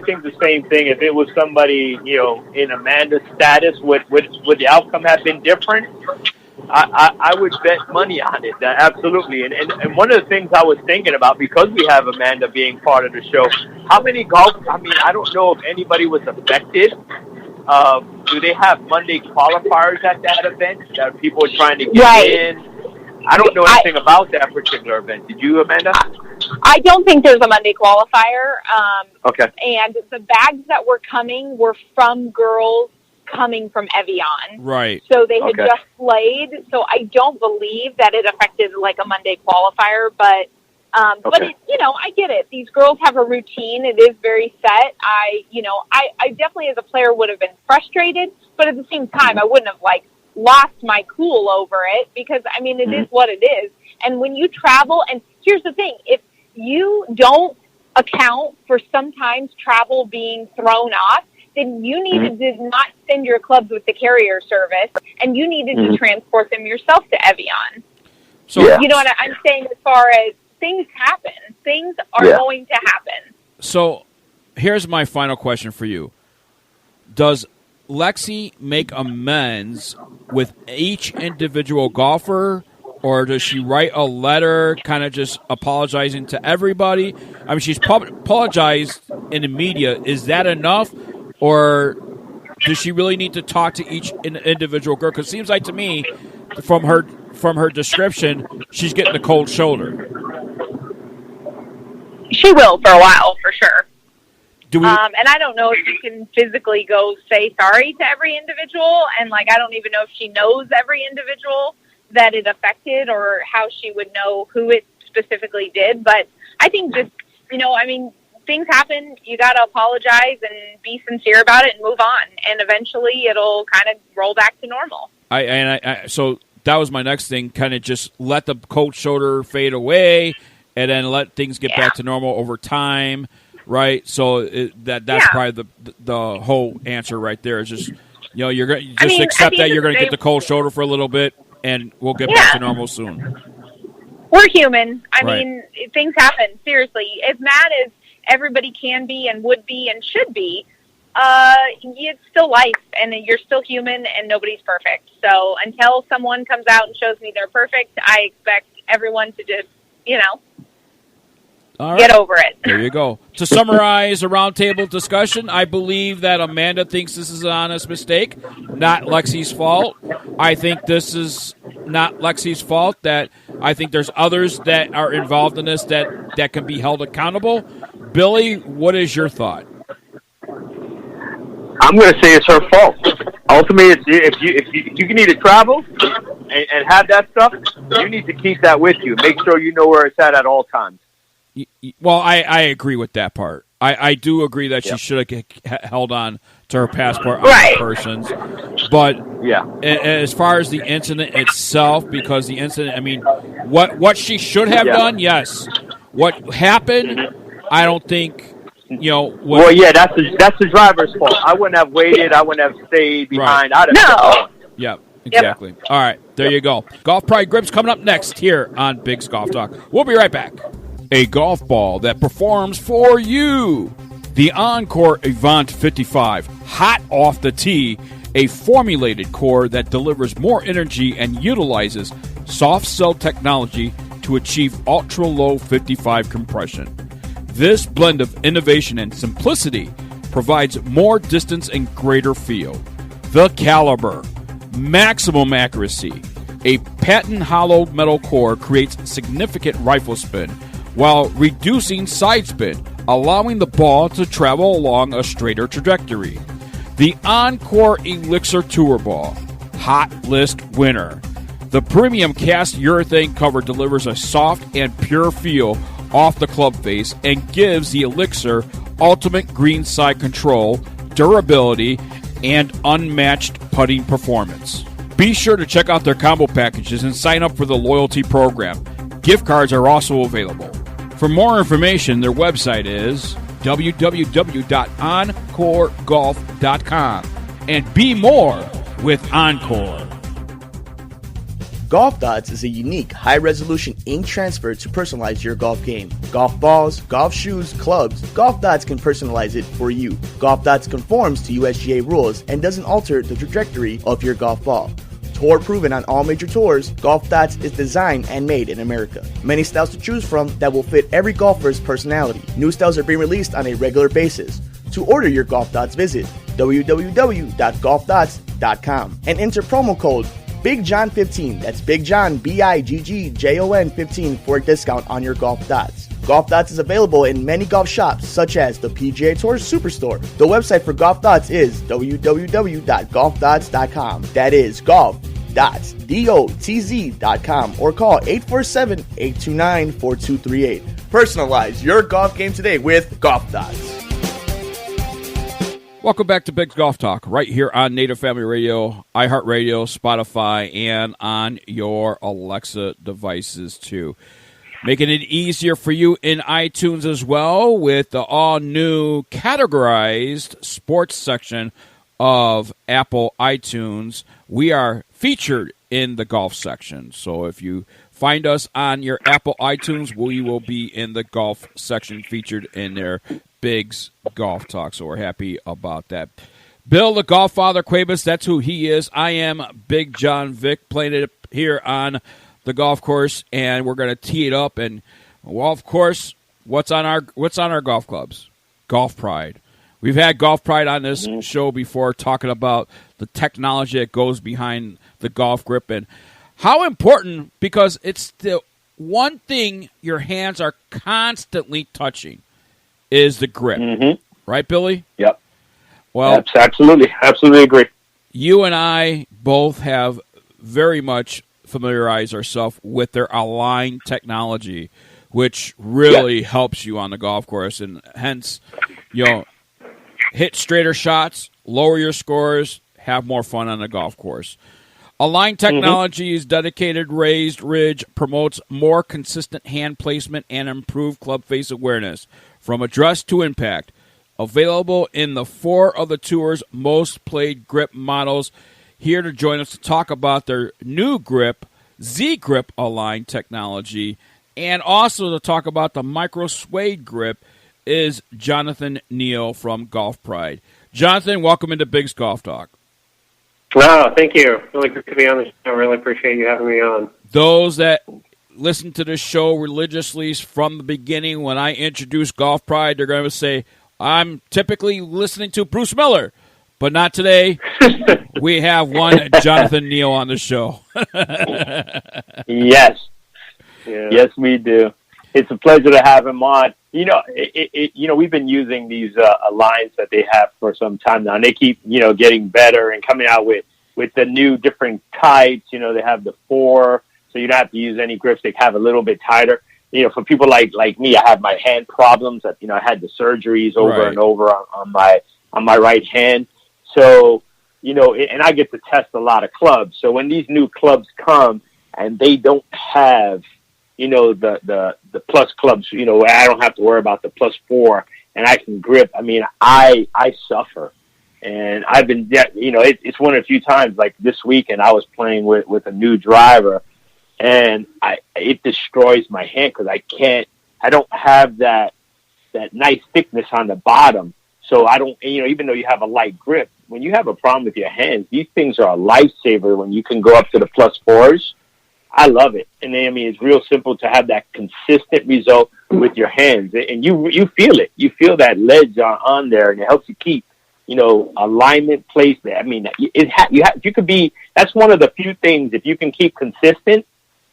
think the same thing. If it was somebody, in Amanda's status, would the outcome have been different? I would bet money on it. Absolutely. And one of the things I was thinking about, because we have Amanda being part of the show, how many I don't know if anybody was affected. Do they have Monday qualifiers at that event that people are trying to get in? I don't know anything about that particular event. Did you, Amanda? I don't think there's a Monday qualifier. Okay. And the bags that were coming were from girls coming from Evian. Right. So they had just played. So I don't believe that it affected like a Monday qualifier, but it, I get it. These girls have a routine. It is very set. I definitely as a player would have been frustrated, but at the same time, I wouldn't have lost my cool over it because it is what it is. And when you travel, and here's the thing, if you don't account for sometimes travel being thrown off, then you needed to not send your clubs with the carrier service, and you needed to transport them yourself to Evian. So you know what I'm saying? As far as things happen, things are going to happen. So here's my final question for you: does Lexi make amends with each individual golfer, or does she write a letter kind of just apologizing to everybody? She's apologized in the media. Is that enough, or does she really need to talk to each individual girl? Because it seems like to me, from her description, she's getting a cold shoulder. She will for a while, for sure. And I don't know if she can physically go say sorry to every individual, and I don't even know if she knows every individual that it affected or how she would know who it specifically did. But I think just, things happen. You got to apologize and be sincere about it and move on. And eventually it'll kind of roll back to normal. So that was my next thing, kind of just let the cold shoulder fade away and then let things get back to normal over time. Right, so that's probably the whole answer right there. Is just you're going to accept that you're going to get the cold shoulder for a little bit, and we'll get back to normal soon. We're human. I mean, things happen. Seriously, as mad as everybody can be and would be and should be, it's still life, and you're still human, and nobody's perfect. So until someone comes out and shows me they're perfect, I expect everyone to just get over it. There you go. To summarize a roundtable discussion, I believe that Amanda thinks this is an honest mistake, not Lexi's fault. I think this is not Lexi's fault. That I think there's others that are involved in this that can be held accountable. Billy, what is your thought? I'm going to say it's her fault. Ultimately, if you need to travel and have that stuff, you need to keep that with you. Make sure you know where it's at all times. Well, I agree with that part. I do agree that she should have held on to her passport on her persons. But as far as the incident itself, because the incident, what she should have done, yes. What happened, I don't think, Well, that's the driver's fault. I wouldn't have waited. I wouldn't have stayed behind. Right. Yeah, exactly. Yep. All right, there you go. Golf Pride Grips coming up next here on Bigg's Golf Talk. We'll be right back. A golf ball that performs for you. The Encore Avant 55, hot off the tee, a formulated core that delivers more energy and utilizes soft cell technology to achieve ultra-low 55 compression. This blend of innovation and simplicity provides more distance and greater feel. The Caliber, maximum accuracy. A patent hollow metal core creates significant rifle spin while reducing side spin, allowing the ball to travel along a straighter trajectory. The Encore Elixir Tour Ball, hot list winner. The premium cast urethane cover delivers a soft and pure feel off the club face and gives the Elixir ultimate greenside control, durability, and unmatched putting performance. Be sure to check out their combo packages and sign up for the loyalty program. Gift cards are also available. For more information, their website is www.encoregolf.com. And be more with Encore. Golf Dots is a unique, high-resolution ink transfer to personalize your golf game. Golf balls, golf shoes, clubs, Golf Dots can personalize it for you. Golf Dots conforms to USGA rules and doesn't alter the trajectory of your golf ball. Tour proven on all major tours, Golf Dots is designed and made in America. Many styles to choose from that will fit every golfer's personality. New styles are being released on a regular basis. To order your Golf Dots, visit www.golfdots.com and enter promo code BiggJon15, that's Bigg Jon, BiGGJON 15 for a discount on your Golf Dots. Golf Dots is available in many golf shops, such as the PGA Tour Superstore. The website for Golf Dots is www.golfdots.com. That is golf.dots.com, or call 847-829-4238. Personalize your golf game today with Golf Dots. Welcome back to Bigg's Golf Talk, right here on Native Family Radio, iHeartRadio, Spotify, and on your Alexa devices, too. Making it easier for you in iTunes as well with the all-new categorized sports section of Apple iTunes. We are featured in the golf section. So if you find us on your Apple iTunes, we will be in the golf section featured in there. Bigg's Golf Talk, so we're happy about that. Bill, the GolfFather Cuebas, that's who he is. I am Bigg Jon Vic, playing it here on the golf course, and we're going to tee it up. And, well, of course, what's on our golf clubs? Golf Pride. We've had Golf Pride on this show before, talking about the technology that goes behind the golf grip and how important, because it's the one thing your hands are constantly touching is the grip. Right, Billy? Yep. Well, absolutely agree. You and I both have very much familiarized ourselves with their Align technology, which really helps you on the golf course, and hence, hit straighter shots, lower your scores, have more fun on the golf course. Align Technology's dedicated raised ridge promotes more consistent hand placement and improved club face awareness from address to impact. Available in the 4 of the tour's most played grip models. Here to join us to talk about their new grip, Z-Grip Align technology, and also to talk about the micro suede grip is Jonathan Neal from Golf Pride. Jonathan, welcome into Bigg's Golf Talk. Wow, thank you. Really good to be on the show. I really appreciate you having me on. Those that listen to this show religiously from the beginning, when I introduce Golf Pride, they're going to say, I'm typically listening to Bruce Miller, but not today. We have one Jonathan Neal on the show. Yes. Yeah. Yes, we do. It's a pleasure to have him on. We've been using these Aligns that they have for some time now, and they keep, getting better and coming out with the new different types. They have the 4, so you don't have to use any grips. They have a little bit tighter. For people like me, I have my hand problems. That I had the surgeries over and over on my right hand. So, and I get to test a lot of clubs. So when these new clubs come and they don't have, the plus clubs, I don't have to worry about the +4 and I can grip. I mean, I suffer. And I've been, it's one of the few times like this weekend I was playing with a new driver, and it destroys my hand because I don't have that nice thickness on the bottom. So I don't, even though you have a light grip, when you have a problem with your hands, these things are a lifesaver when you can go up to the +4s. I love it. And it's real simple to have that consistent result with your hands. And you feel it. You feel that ledge on there, and it helps you keep alignment, placement. I mean, you could be. That's one of the few things. If you can keep consistent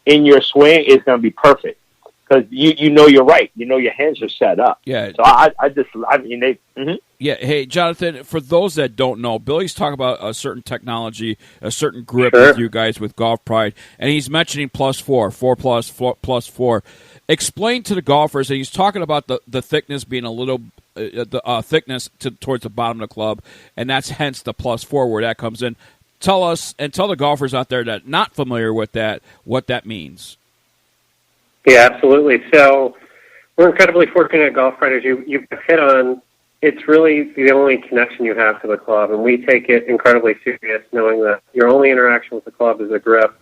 in your swing, it's going to be perfect. Because you're right. Your hands are set up. Yeah. So they. Mm-hmm. Yeah. Hey, Jonathan, for those that don't know, Billy's talking about a certain technology, a certain grip with you guys with Golf Pride, and he's mentioning +4, 4+, +4. Explain to the golfers, and he's talking about the thickness being a little, thickness towards the bottom of the club, and that's hence the +4 where that comes in. Tell us and tell the golfers out there that not familiar with that what that means. Yeah, absolutely. So we're incredibly fortunate at Golf Pride, as you've hit on. It's really the only connection you have to the club, and we take it incredibly serious, knowing that your only interaction with the club is a grip.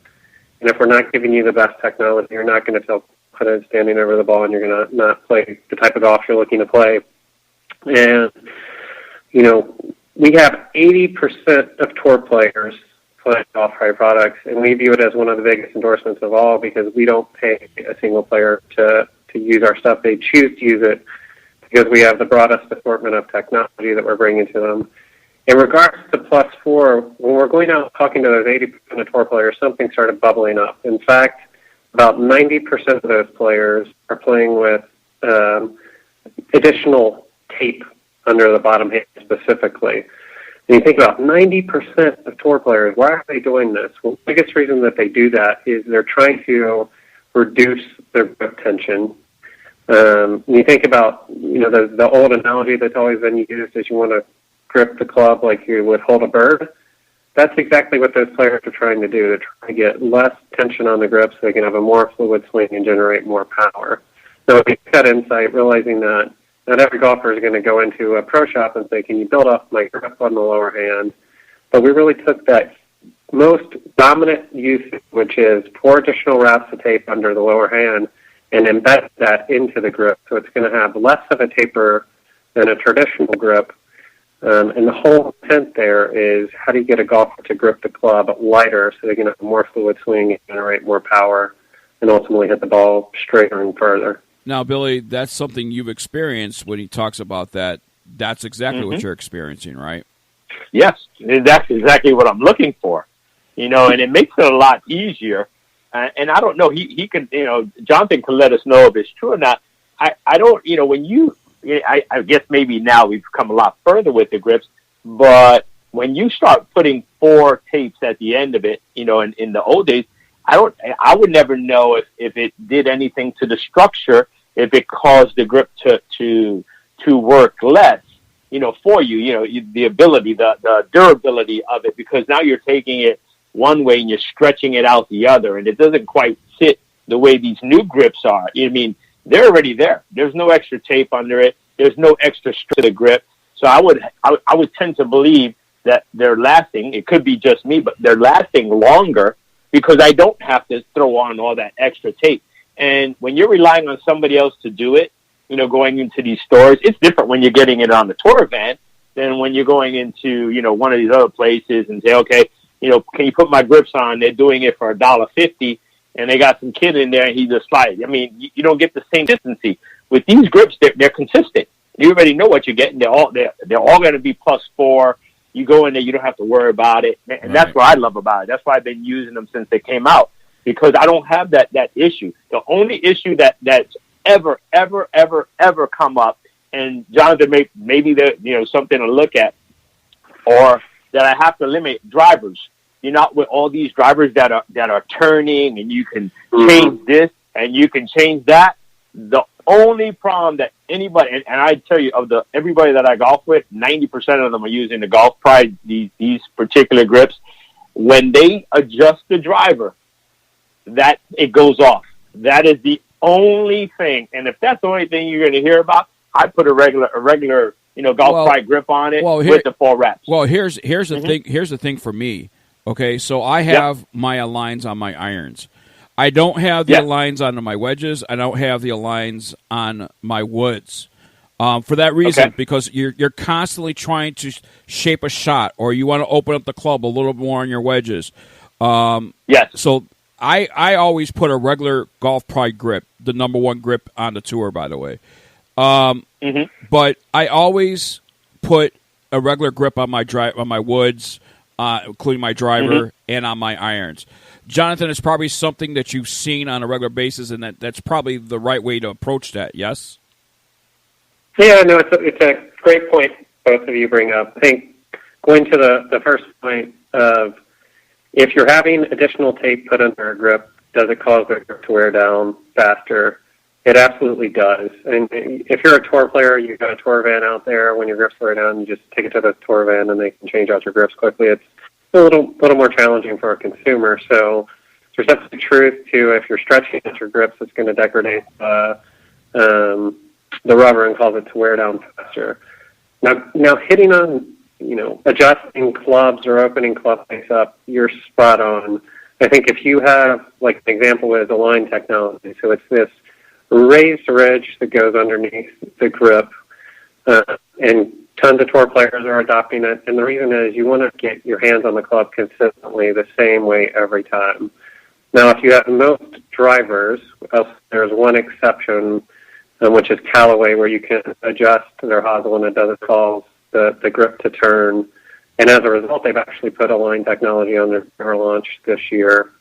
And if we're not giving you the best technology, you're not going to feel confident standing over the ball, and you're going to not play the type of golf you're looking to play. And, we have 80% of tour players play Golf Pride products, and we view it as one of the biggest endorsements of all because we don't pay a single player to use our stuff. They choose to use it because we have the broadest assortment of technology that we're bringing to them. In regards to +4, when we're going out talking to those 80% of tour players, something started bubbling up. In fact, about 90% of those players are playing with additional tape under the bottom hand specifically. And you think about 90% of tour players, why are they doing this? Well, the biggest reason that they do that is they're trying to reduce their grip tension. You think about, the old analogy that's always been used is you want to grip the club like you would hold a bird. That's exactly what those players are trying to do. They're trying to get less tension on the grip so they can have a more fluid swing and generate more power. So we get that insight, realizing that not every golfer is going to go into a pro shop and say, can you build up my grip on the lower hand? But we really took that most dominant use, which is 4 additional wraps of tape under the lower hand, and embed that into the grip. So it's going to have less of a taper than a traditional grip. And the whole intent there is how do you get a golfer to grip the club lighter so they can have a more fluid swing and generate more power and ultimately hit the ball straighter and further. Now, Billy, that's something you've experienced when he talks about that. That's exactly what you're experiencing, right? Yes, that's exactly what I'm looking for. And it makes it a lot easier. And I don't know, he can, Jonathan can let us know if it's true or not. I don't, I guess maybe now we've come a lot further with the grips, but when you start putting 4 tapes at the end of it, in the old days, I would never know if it did anything to the structure, if it caused the grip to work less, for you, the ability, the durability of it, because now you're taking it one way and you're stretching it out the other, and it doesn't quite fit the way these new grips are. They're already there. There's no extra tape under it. There's no extra strength to the grip. So I would tend to believe that they're lasting. It could be just me, but they're lasting longer because I don't have to throw on all that extra tape. And when you're relying on somebody else to do it, going into these stores, it's different when you're getting it on the tour event than when you're going into, one of these other places and say, okay, can you put my grips on? They're doing it for $1.50, and they got some kid in there, and he just slides. I mean, you don't get the same consistency. With these grips, they're consistent. You already know what you're getting. They're all going to be +4. You go in there, you don't have to worry about it. And that's what I love about it. That's why I've been using them since they came out, because I don't have that issue. The only issue that's ever come up, and Jonathan, maybe there's something to look at, or that I have to limit drivers. You're not with all these drivers that are turning, and you can change this and you can change that. The only problem that anybody, and I tell you, everybody that I golf with, 90% of them are using the Golf Pride, these particular grips. When they adjust the driver, that it goes off. That is the only thing. And if that's the only thing you're going to hear about, I put a regular Golf Pride grip on it with the 4 wraps. Well, here's the thing. Here's the thing for me. Okay, so I have my aligns on my irons. I don't have the aligns on my wedges. I don't have the aligns on my woods. For that reason, because you're constantly trying to shape a shot, or you want to open up the club a little more on your wedges. So I always put a regular Golf Pride grip, the number 1 grip on the tour, by the way. But I always put a regular grip on my woods, including my driver, and on my irons. Jonathan, it's probably something that you've seen on a regular basis, and that's probably the right way to approach that, yes? Yeah, no, it's a great point both of you bring up. I think going to the first point of if you're having additional tape put under a grip, does it cause the grip to wear down faster? It absolutely does. And if you're a tour player, you've got a tour van out there, when your grips wear down, you just take it to the tour van and they can change out your grips quickly. It's a little more challenging for a consumer. So there's definitely truth to if you're stretching at your grips, it's going to degrade the rubber and cause it to wear down faster. Now hitting on, adjusting clubs or opening club face up, you're spot on. I think if you have, like an example is Align technology, so it's this raised ridge that goes underneath the grip, and tons of tour players are adopting it. And the reason is you want to get your hands on the club consistently the same way every time. Now, if you have most drivers, there's one exception, which is Callaway, where you can adjust their hosel and it doesn't cause the grip to turn. And as a result, they've actually put Align technology on their driver launch this year.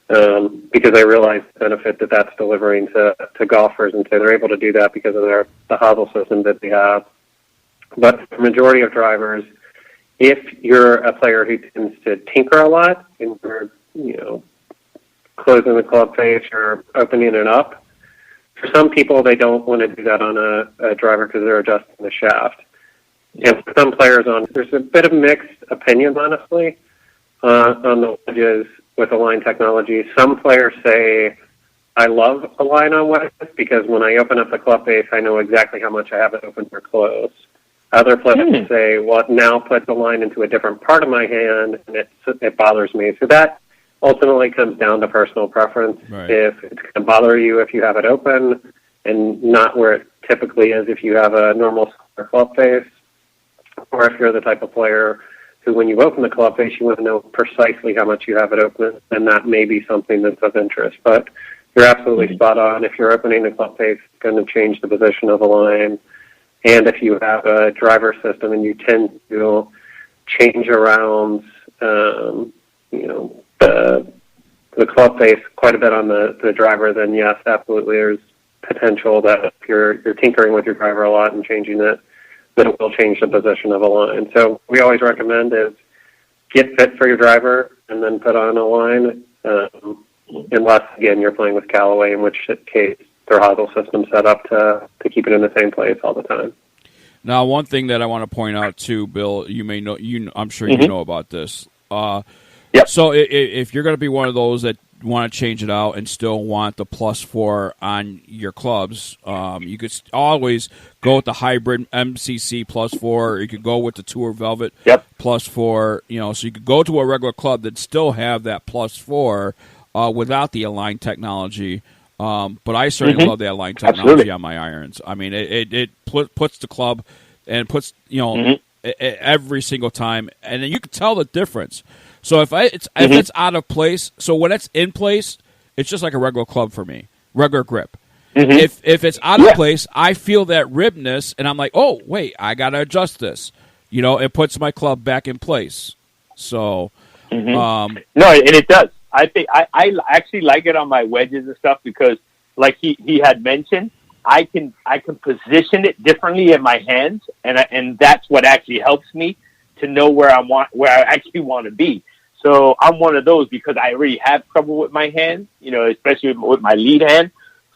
Because they realize the benefit that's delivering to golfers, and so they're able to do that because of the hosel system that they have. But the majority of drivers, if you're a player who tends to tinker a lot, and you're, closing the club face or opening it up, for some people they don't want to do that on a driver because they're adjusting the shaft. And for some players, there's a bit of mixed opinions, honestly, on the wedges with Align technology. Some players say, I love Align on wedges because when I open up the club face, I know exactly how much I have it open or closed. Other players say, well, it now puts Align into a different part of my hand, and it bothers me. So that ultimately comes down to personal preference. Right. If it's going to bother you if you have it open and not where it typically is if you have a normal club face, or if you're the type of player who, when you open the club face, you want to know precisely how much you have it open, and that may be something that's of interest. But you're absolutely spot on. If you're opening the club face, it's going to change the position of the line. And if you have a driver system and you tend to change around, the club face quite a bit on the driver, then yes, absolutely, there's potential that if you're tinkering with your driver a lot and changing it, that it will change the position of a line. So we always recommend is get fit for your driver and then put on a line, unless, again, you're playing with Callaway, in which case their hosel system set up to keep it in the same place all the time. Now, one thing that I want to point out too, Bill, you may know, I'm sure you know about this. Yep. So if you're going to be one of those that want to change it out and still want the +4 on your clubs, you could always go with the hybrid MCC +4, or you could go with the Tour Velvet +4. So you could go to a regular club that still have that +4 without the Align technology. But I certainly love that Align technology on my irons. I mean, it puts the club and puts every single time, and then you can tell the difference. So if it's out of place, so when it's in place, it's just like a regular club for me, regular grip. If it's out of place, I feel that ribness, and I'm like, oh wait, I got to adjust this. It puts my club back in place. So no, and it does. I think I actually like it on my wedges and stuff because, like he had mentioned, I can position it differently in my hands, and that's what actually helps me to know where I actually want to be. So I'm one of those because I already have trouble with my hand, especially with my lead hand.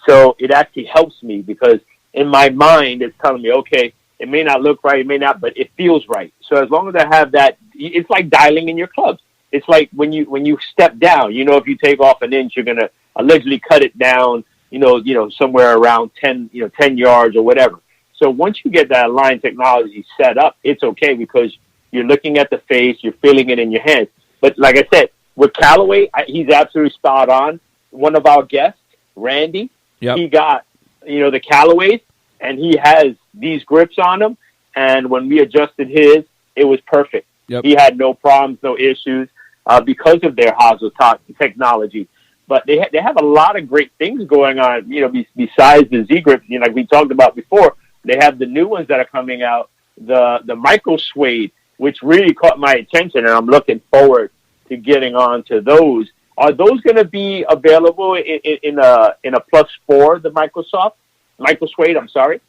So it actually helps me because in my mind it's telling me, okay, it may not look right, it may not, but it feels right. So as long as I have that, it's like dialing in your clubs. It's like when you step down, if you take off an inch, you're going to allegedly cut it down, somewhere around 10 yards or whatever. So once you get that Align technology set up, it's okay because you're looking at the face, you're feeling it in your hands. But like I said, with Callaway, he's absolutely spot on. One of our guests, Randy, he got, the Callaways, and he has these grips on them. And when we adjusted his, it was perfect. Yep. He had no problems, no issues because of their hosel technology. But they have a lot of great things going on, besides the Z grips. Like we talked about before, they have the new ones that are coming out, the micro suede, which really caught my attention, and I'm looking forward to getting on to those. Are those going to be available in a +4, the micro suede? I'm sorry.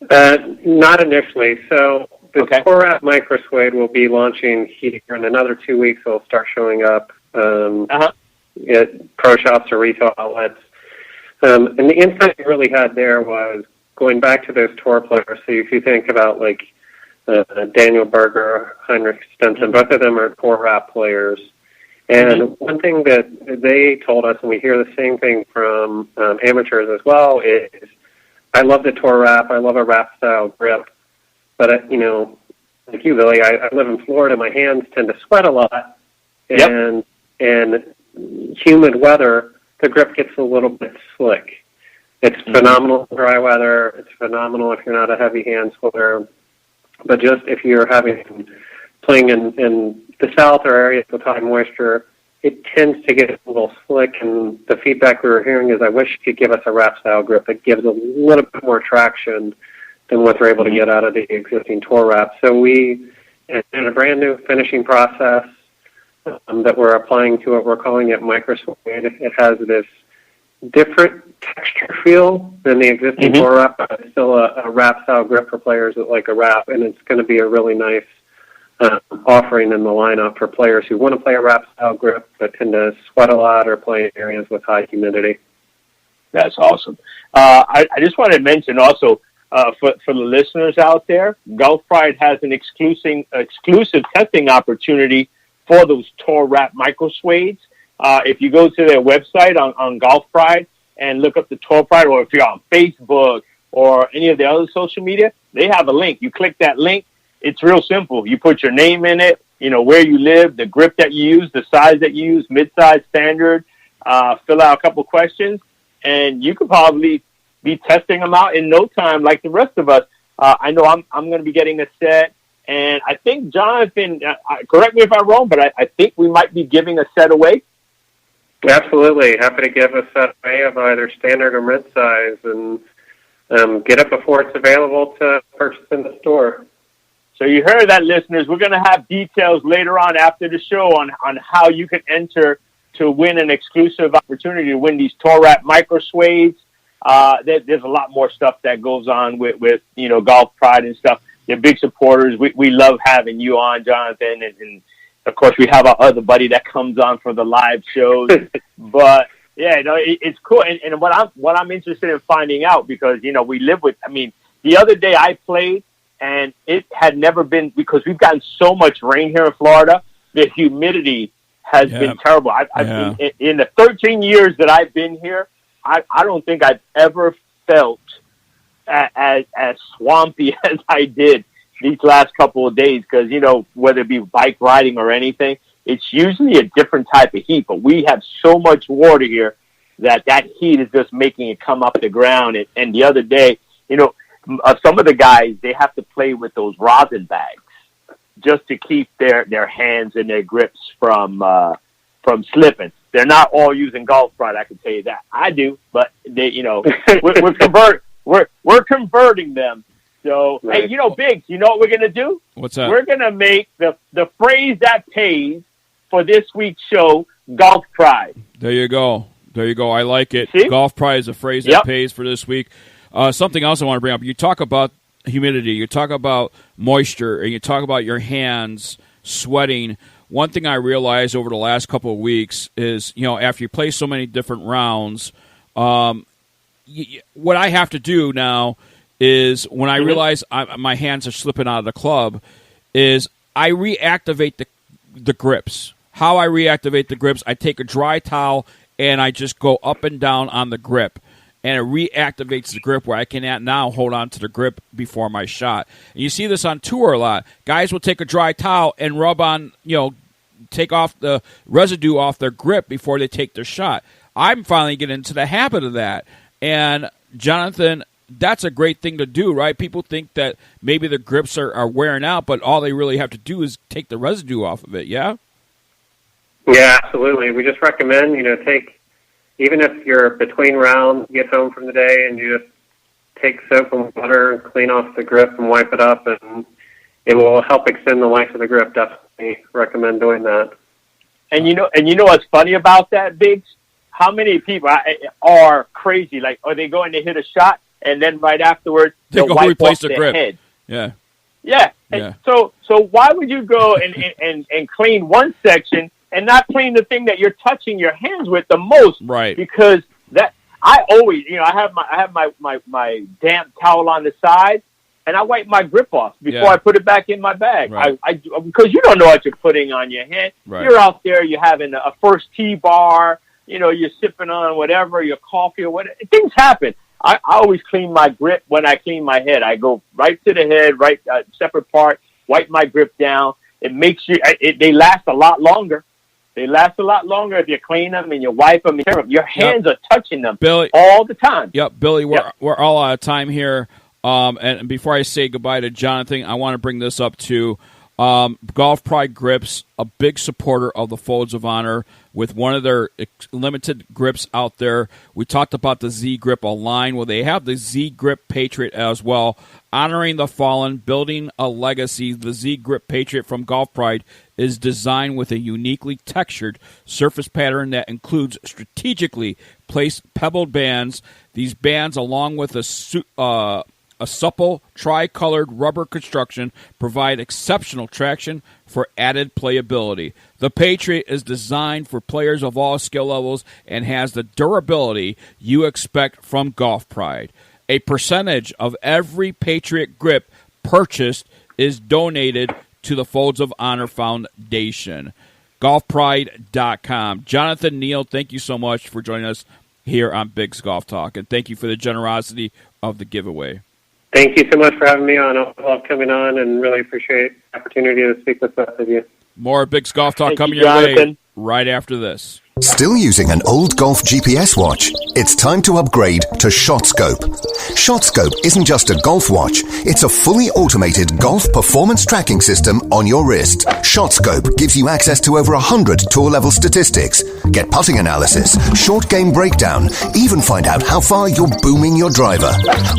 Not initially. So the Tour Wrap micro suede will be launching here in another 2 weeks. It'll start showing up at pro shops or retail outlets. And the insight we really had there was going back to those tour players. So if you think about like Daniel Berger, Heinrich Stenson, both of them are Tour Wrap players. And one thing that they told us, and we hear the same thing from amateurs as well, is I love the Tour Wrap. I love a wrap-style grip. But, you know, like you, Billy, I live in Florida. My hands tend to sweat a lot. And in humid weather, the grip gets a little bit slick. It's phenomenal in dry weather. It's phenomenal if you're not a heavy hand sweater. But just if you're playing in the south or areas with high moisture, it tends to get a little slick, and the feedback we were hearing is I wish you could give us a wrap-style grip that gives a little bit more traction than what they're able to get out of the existing Tour Wrap. So we, in a brand new finishing process that we're applying to it, we're calling it micro suede. It has this different texture feel than the existing Tour Wrap, but it's still a wrap-style grip for players that like a wrap, and it's going to be a really nice offering in the lineup for players who want to play a wrap-style grip but tend to sweat a lot or play in areas with high humidity. That's awesome. I just want to mention also, for the listeners out there, Golf Pride has an exclusive testing opportunity for those Tour Wrap micro suedes. If you go to their website on Golf Pride and look up the Tour Pride, or if you're on Facebook or any of the other social media, they have a link. You click that link. It's real simple. You put your name in it, you know, where you live, the grip that you use, the size that you use, mid-size, standard, fill out a couple questions, and you could probably be testing them out in no time like the rest of us. I know I'm going to be getting a set, and I think, Jonathan, correct me if I'm wrong, but I think we might be giving a set away. Absolutely. Happy to give a set away of either standard or mid-size, and get it before it's available to purchase in the store. So you heard that, listeners. We're going to have details later on after the show on how you can enter to win an exclusive opportunity to win these Tour Wrap micro suedes. There's a lot more stuff that goes on with you know, Golf Pride and stuff. They're big supporters. We love having you on, Jonathan, and of course we have our other buddy that comes on for the live shows. But yeah, you know, it's cool. And what I'm interested in finding out, because you know we live with. I mean, the other day I played. And it had never been, because we've gotten so much rain here in Florida, the humidity has been terrible. In the 13 years that I've been here, I don't think I've ever felt as swampy as I did these last couple of days, because, you know, whether it be bike riding or anything, it's usually a different type of heat. But we have so much water here that heat is just making it come up the ground. And the other day, you know, some of the guys, they have to play with those rosin bags just to keep their hands and their grips from slipping. They're not all using Golf Pride, I can tell you that. I do, but they, you know, we're converting them. So, hey, you know, Biggs, you know what we're gonna do? What's that? We're gonna make the phrase that pays for this week's show, Golf Pride. There you go. I like it. See? Golf Pride is a phrase that pays for this week. Something else I want to bring up. You talk about humidity, you talk about moisture, and you talk about your hands sweating. One thing I realized over the last couple of weeks is, you know, after you play so many different rounds, what I have to do now is when I realize my hands are slipping out of the club, is I reactivate the grips. How I reactivate the grips, I take a dry towel and I just go up and down on the grip. And it reactivates the grip where I can now hold on to the grip before my shot. And you see this on tour a lot. Guys will take a dry towel and rub on, you know, take off the residue off their grip before they take their shot. I'm finally getting into the habit of that. And, Jonathan, that's a great thing to do, right? People think that maybe the grips are wearing out, but all they really have to do is take the residue off of it, yeah? Yeah, absolutely. We just recommend, you know, even if you're between rounds, get home from the day and you just take soap and water and clean off the grip and wipe it up. And it will help extend the life of the grip. Definitely recommend doing that. And you know what's funny about that, Biggs? How many people are crazy? Like, are they going to hit a shot and then right afterwards they go wipe replace off their their grip? head? Yeah. Yeah. And so why would you go and clean one section and not clean the thing that you're touching your hands with the most? Right. Because I always, I have my damp towel on the side, and I wipe my grip off before I put it back in my bag. Right. Because you don't know what you're putting on your hand. Right. You're out there, you're having a first tee bar, you're sipping on whatever, your coffee or whatever. Things happen. I always clean my grip when I clean my head. I go right to the head, separate part, wipe my grip down. It makes they last a lot longer. They last a lot longer if you clean them and you wipe them. Your hands are touching them all the time. Yep, Billy, we're all out of time here. And before I say goodbye to Jonathan, I want to bring this up too. Golf Pride Grips, a big supporter of the Folds of Honor with one of their limited grips out there. We talked about the Z Grip, a line. Well, they have the Z Grip Patriot as well. Honoring the fallen, building a legacy, the Z Grip Patriot from Golf Pride is designed with a uniquely textured surface pattern that includes strategically placed pebbled bands. These bands, along with a supple, tri-colored rubber construction, provide exceptional traction for added playability. The Patriot is designed for players of all skill levels and has the durability you expect from Golf Pride. A percentage of every Patriot grip purchased is donated to the Folds of Honor Foundation. GolfPride.com. Jonathan, Neal, thank you so much for joining us here on Bigg's Golf Talk, and thank you for the generosity of the giveaway. Thank you so much for having me on. I love coming on and really appreciate the opportunity to speak with both of you. More Bigg's Golf Talk coming your way right after this. Still using an old golf GPS watch? It's time to upgrade to ShotScope. ShotScope isn't just a golf watch, it's a fully automated golf performance tracking system on your wrist. ShotScope gives you access to over 100 tour-level statistics. Get putting analysis, short game breakdown, even find out how far you're booming your driver.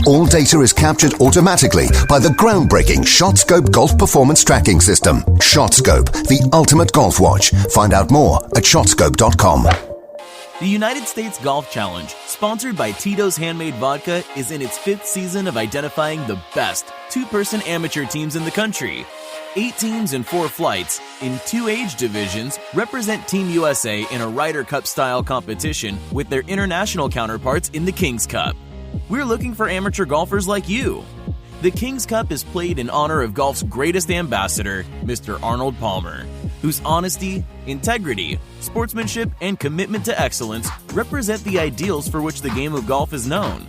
All data is captured automatically by the groundbreaking ShotScope golf performance tracking system. ShotScope, the ultimate golf watch. Find out more at shotscope.com. The United States Golf Challenge, sponsored by Tito's Handmade Vodka, is in its 5th season of identifying the best two-person amateur teams in the country. 8 teams and 4 flights in 2 age divisions represent Team USA in a Ryder Cup-style competition with their international counterparts in the King's Cup. We're looking for amateur golfers like you. The King's Cup is played in honor of golf's greatest ambassador, Mr. Arnold Palmer, whose honesty, integrity, sportsmanship, and commitment to excellence represent the ideals for which the game of golf is known.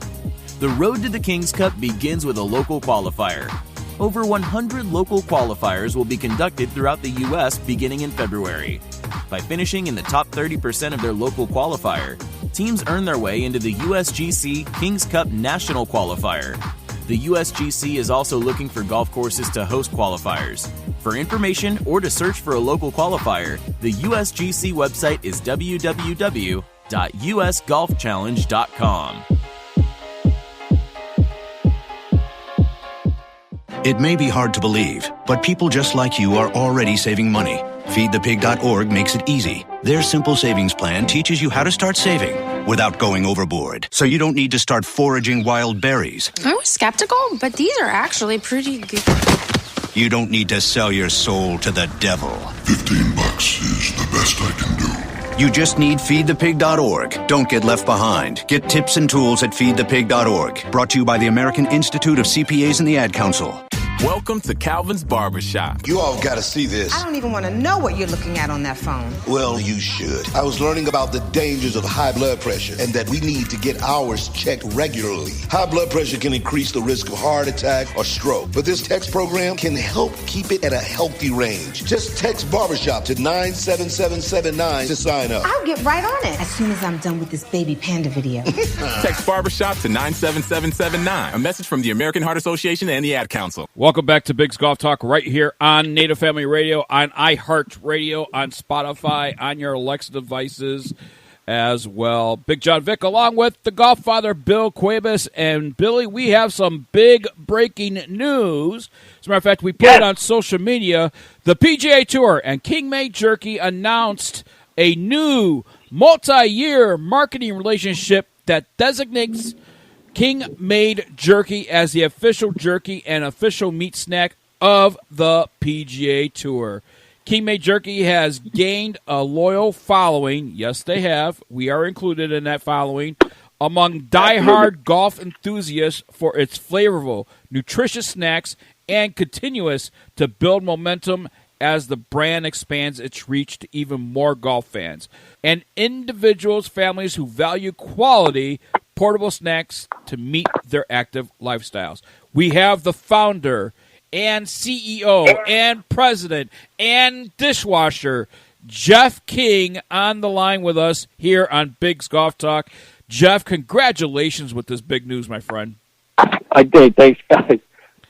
The road to the King's Cup begins with a local qualifier. Over 100 local qualifiers will be conducted throughout the U.S. beginning in February. By finishing in the top 30% of their local qualifier, teams earn their way into the USGC King's Cup National Qualifier. The USGC is also looking for golf courses to host qualifiers. For information or to search for a local qualifier, the USGC website is www.usgolfchallenge.com. It may be hard to believe, but people just like you are already saving money. FeedThePig.org makes it easy. Their simple savings plan teaches you how to start saving without going overboard. So you don't need to start foraging wild berries. I was skeptical, but these are actually pretty good. You don't need to sell your soul to the devil. $15 is the best I can do. You just need FeedThePig.org. Don't get left behind. Get tips and tools at FeedThePig.org. Brought to you by the American Institute of CPAs and the Ad Council. Welcome to Calvin's Barbershop. You all gotta see this. I don't even want to know what you're looking at on that phone. Well, you should. I was learning about the dangers of high blood pressure and that we need to get ours checked regularly. High blood pressure can increase the risk of heart attack or stroke, but this text program can help keep it at a healthy range. Just text Barbershop to 97779 to sign up. I'll get right on it as soon as I'm done with this baby panda video. Text Barbershop to 97779. A message from the American Heart Association and the Ad Council. Welcome back to Bigg's Golf Talk right here on Native Family Radio, on iHeartRadio, on Spotify, on your Alexa devices. as well. Bigg Jon Vic, along with the GolfFather Bill Cuebas. And Billy, we have some big breaking news. As a matter of fact, we put it on social media. The PGA Tour and Kingmade Jerky announced a new multi-year marketing relationship that designates Kingmade Jerky as the official jerky and official meat snack of the PGA Tour. Kingmade Jerky has gained a loyal following. Yes, they have. We are included in that following among diehard golf enthusiasts for its flavorful, nutritious snacks and continuous to build momentum as the brand expands its reach to even more golf fans and individuals, families who value quality, portable snacks to meet their active lifestyles. We have the founder and CEO and president and dishwasher, Jeff King, on the line with us here on Bigg's Golf Talk. Jeff, congratulations with this big news, my friend. I did. Thanks, guys.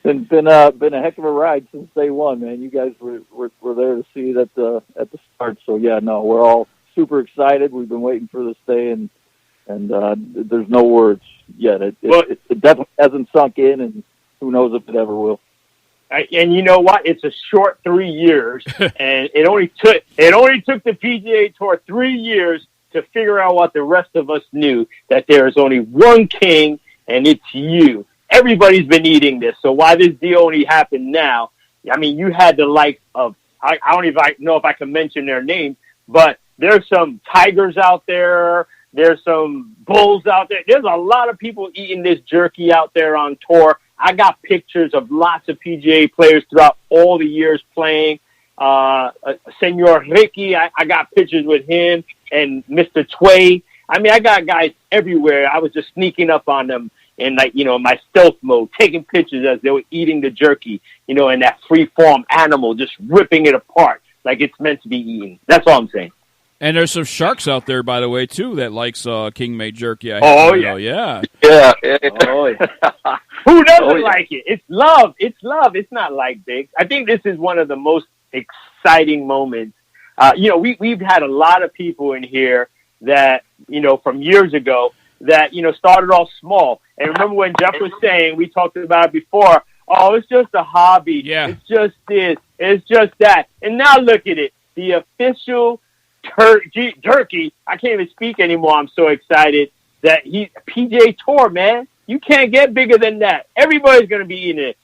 It's been a heck of a ride since day one, man. You guys were there to see it at the start. So yeah, no, we're all super excited. We've been waiting for this day, and there's no words yet. It definitely hasn't sunk in, and who knows if it ever will. And you know what? It's a short 3 years, and it only took the PGA Tour 3 years to figure out what the rest of us knew, that there is only one king, and it's you. Everybody's been eating this, so why this deal only happened now? I mean, you had the likes of, I don't even know if I can mention their names, but there's some tigers out there. There's some bulls out there. There's a lot of people eating this jerky out there on tour. I got pictures of lots of PGA players throughout all the years playing. Senor Ricky, I got pictures with him and Mr. Tway. I mean, I got guys everywhere. I was just sneaking up on them in, like, you know, my stealth mode, taking pictures as they were eating the jerky, you know, and that free-form animal, just ripping it apart like it's meant to be eaten. That's all I'm saying. And there's some sharks out there, by the way, too, that likes Kingmade Jerky. Oh, yeah. Yeah. Oh, yeah. Who doesn't like it? It's love. It's love. It's not like Biggs. I think this is one of the most exciting moments. You know, we've had a lot of people in here that, you know, from years ago that, you know, started off small. And remember when Jeff was saying, we talked about it before, oh, it's just a hobby. Yeah. It's just this. It's just that. And now look at it. The official jerky. I can't even speak anymore. I'm so excited that PGA Tour, man. You can't get bigger than that. Everybody's going to be eating it.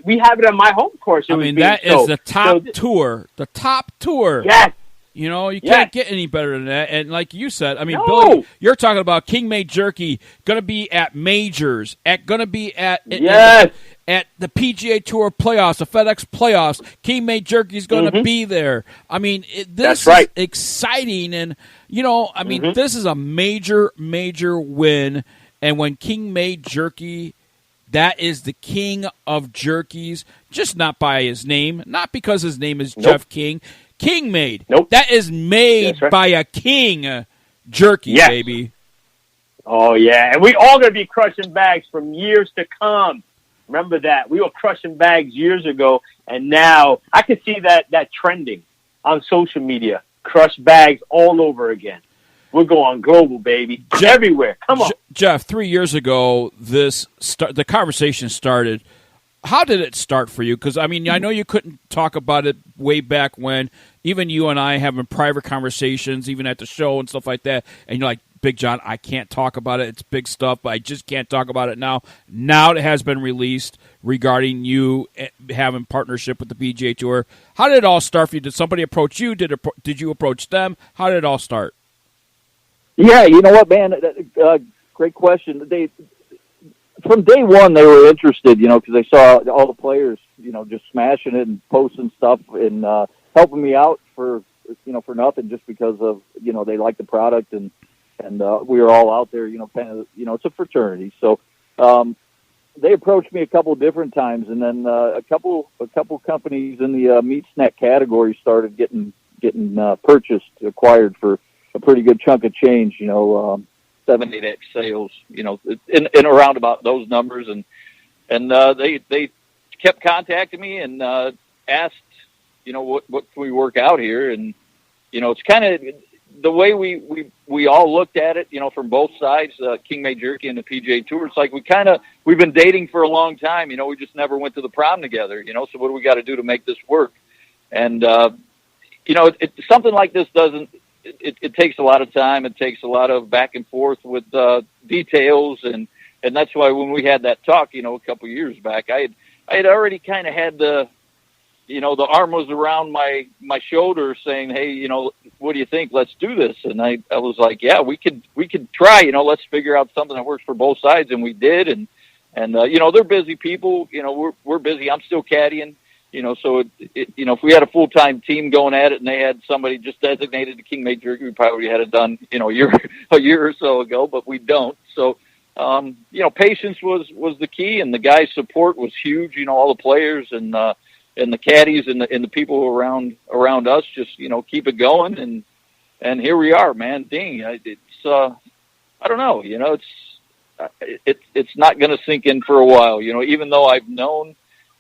We have it on my home course. I mean, that is the top tour. The top tour. Yes. You know, you can't get any better than that. And like you said, I mean, Billy, you're talking about Kingmade Jerky going to be at majors, going to be at the PGA Tour playoffs, the FedEx playoffs. Kingmade Jerky is going to be there. I mean, this is exciting. And, you know, I mean, this is a major, major win. And when Kingmade Jerky, that is the king of jerkies, just not by his name, not because his name is Jeff King. Kingmade. That is made by a king jerky, baby. Oh, yeah. And we all going to be crushing bags from years to come. Remember that. We were crushing bags years ago, and now I can see that trending on social media. Crush bags all over again. We're going global, baby. Everywhere. Come on. Jeff, 3 years ago, the conversation started. How did it start for you? Because, I mean, I know you couldn't talk about it way back when. Even you and I having private conversations, even at the show and stuff like that. And you're like, Bigg Jon, I can't talk about it. It's big stuff, but I just can't talk about it now. Now it has been released regarding you having partnership with the PGA Tour. How did it all start for you? Did somebody approach you? Did you approach them? How did it all start? Yeah, you know what, man? Great question. From day one, they were interested, you know, because they saw all the players, you know, just smashing it and posting stuff and helping me out for nothing, just because of, you know, they like the product and we were all out there, you know, kind of, you know, it's a fraternity. So they approached me a couple of different times, and then a couple companies in the meat snack category started getting acquired for a pretty good chunk of change, you know, 7-8x sales, you know, in around about those numbers, and they kept contacting me and asked, you know, what can we work out here, and you know, it's kind of the way we we all looked at it, from both sides, Kingmade Jerky and the PGA Tour. It's like we've been dating for a long time. We just never went to the prom together. So what do we got to do to make this work? And something like this doesn't. It takes a lot of time. It takes a lot of back and forth with details, and that's why when we had that talk, a couple of years back, I had already kind of had the arm was around my shoulder saying, hey, what do you think? Let's do this. And I was like, yeah, we could try, let's figure out something that works for both sides. And we did. And they're busy people, we're busy. I'm still caddying, so if we had a full-time team going at it and they had somebody just designated to Kingmade Jerky, we probably had it done, a year or so ago, but we don't. So, patience was the key, and the guys' support was huge, all the players and the caddies and the people around us just, keep it going. And here we are, man. Dang, it's, I don't know, it's not going to sink in for a while, even though I've known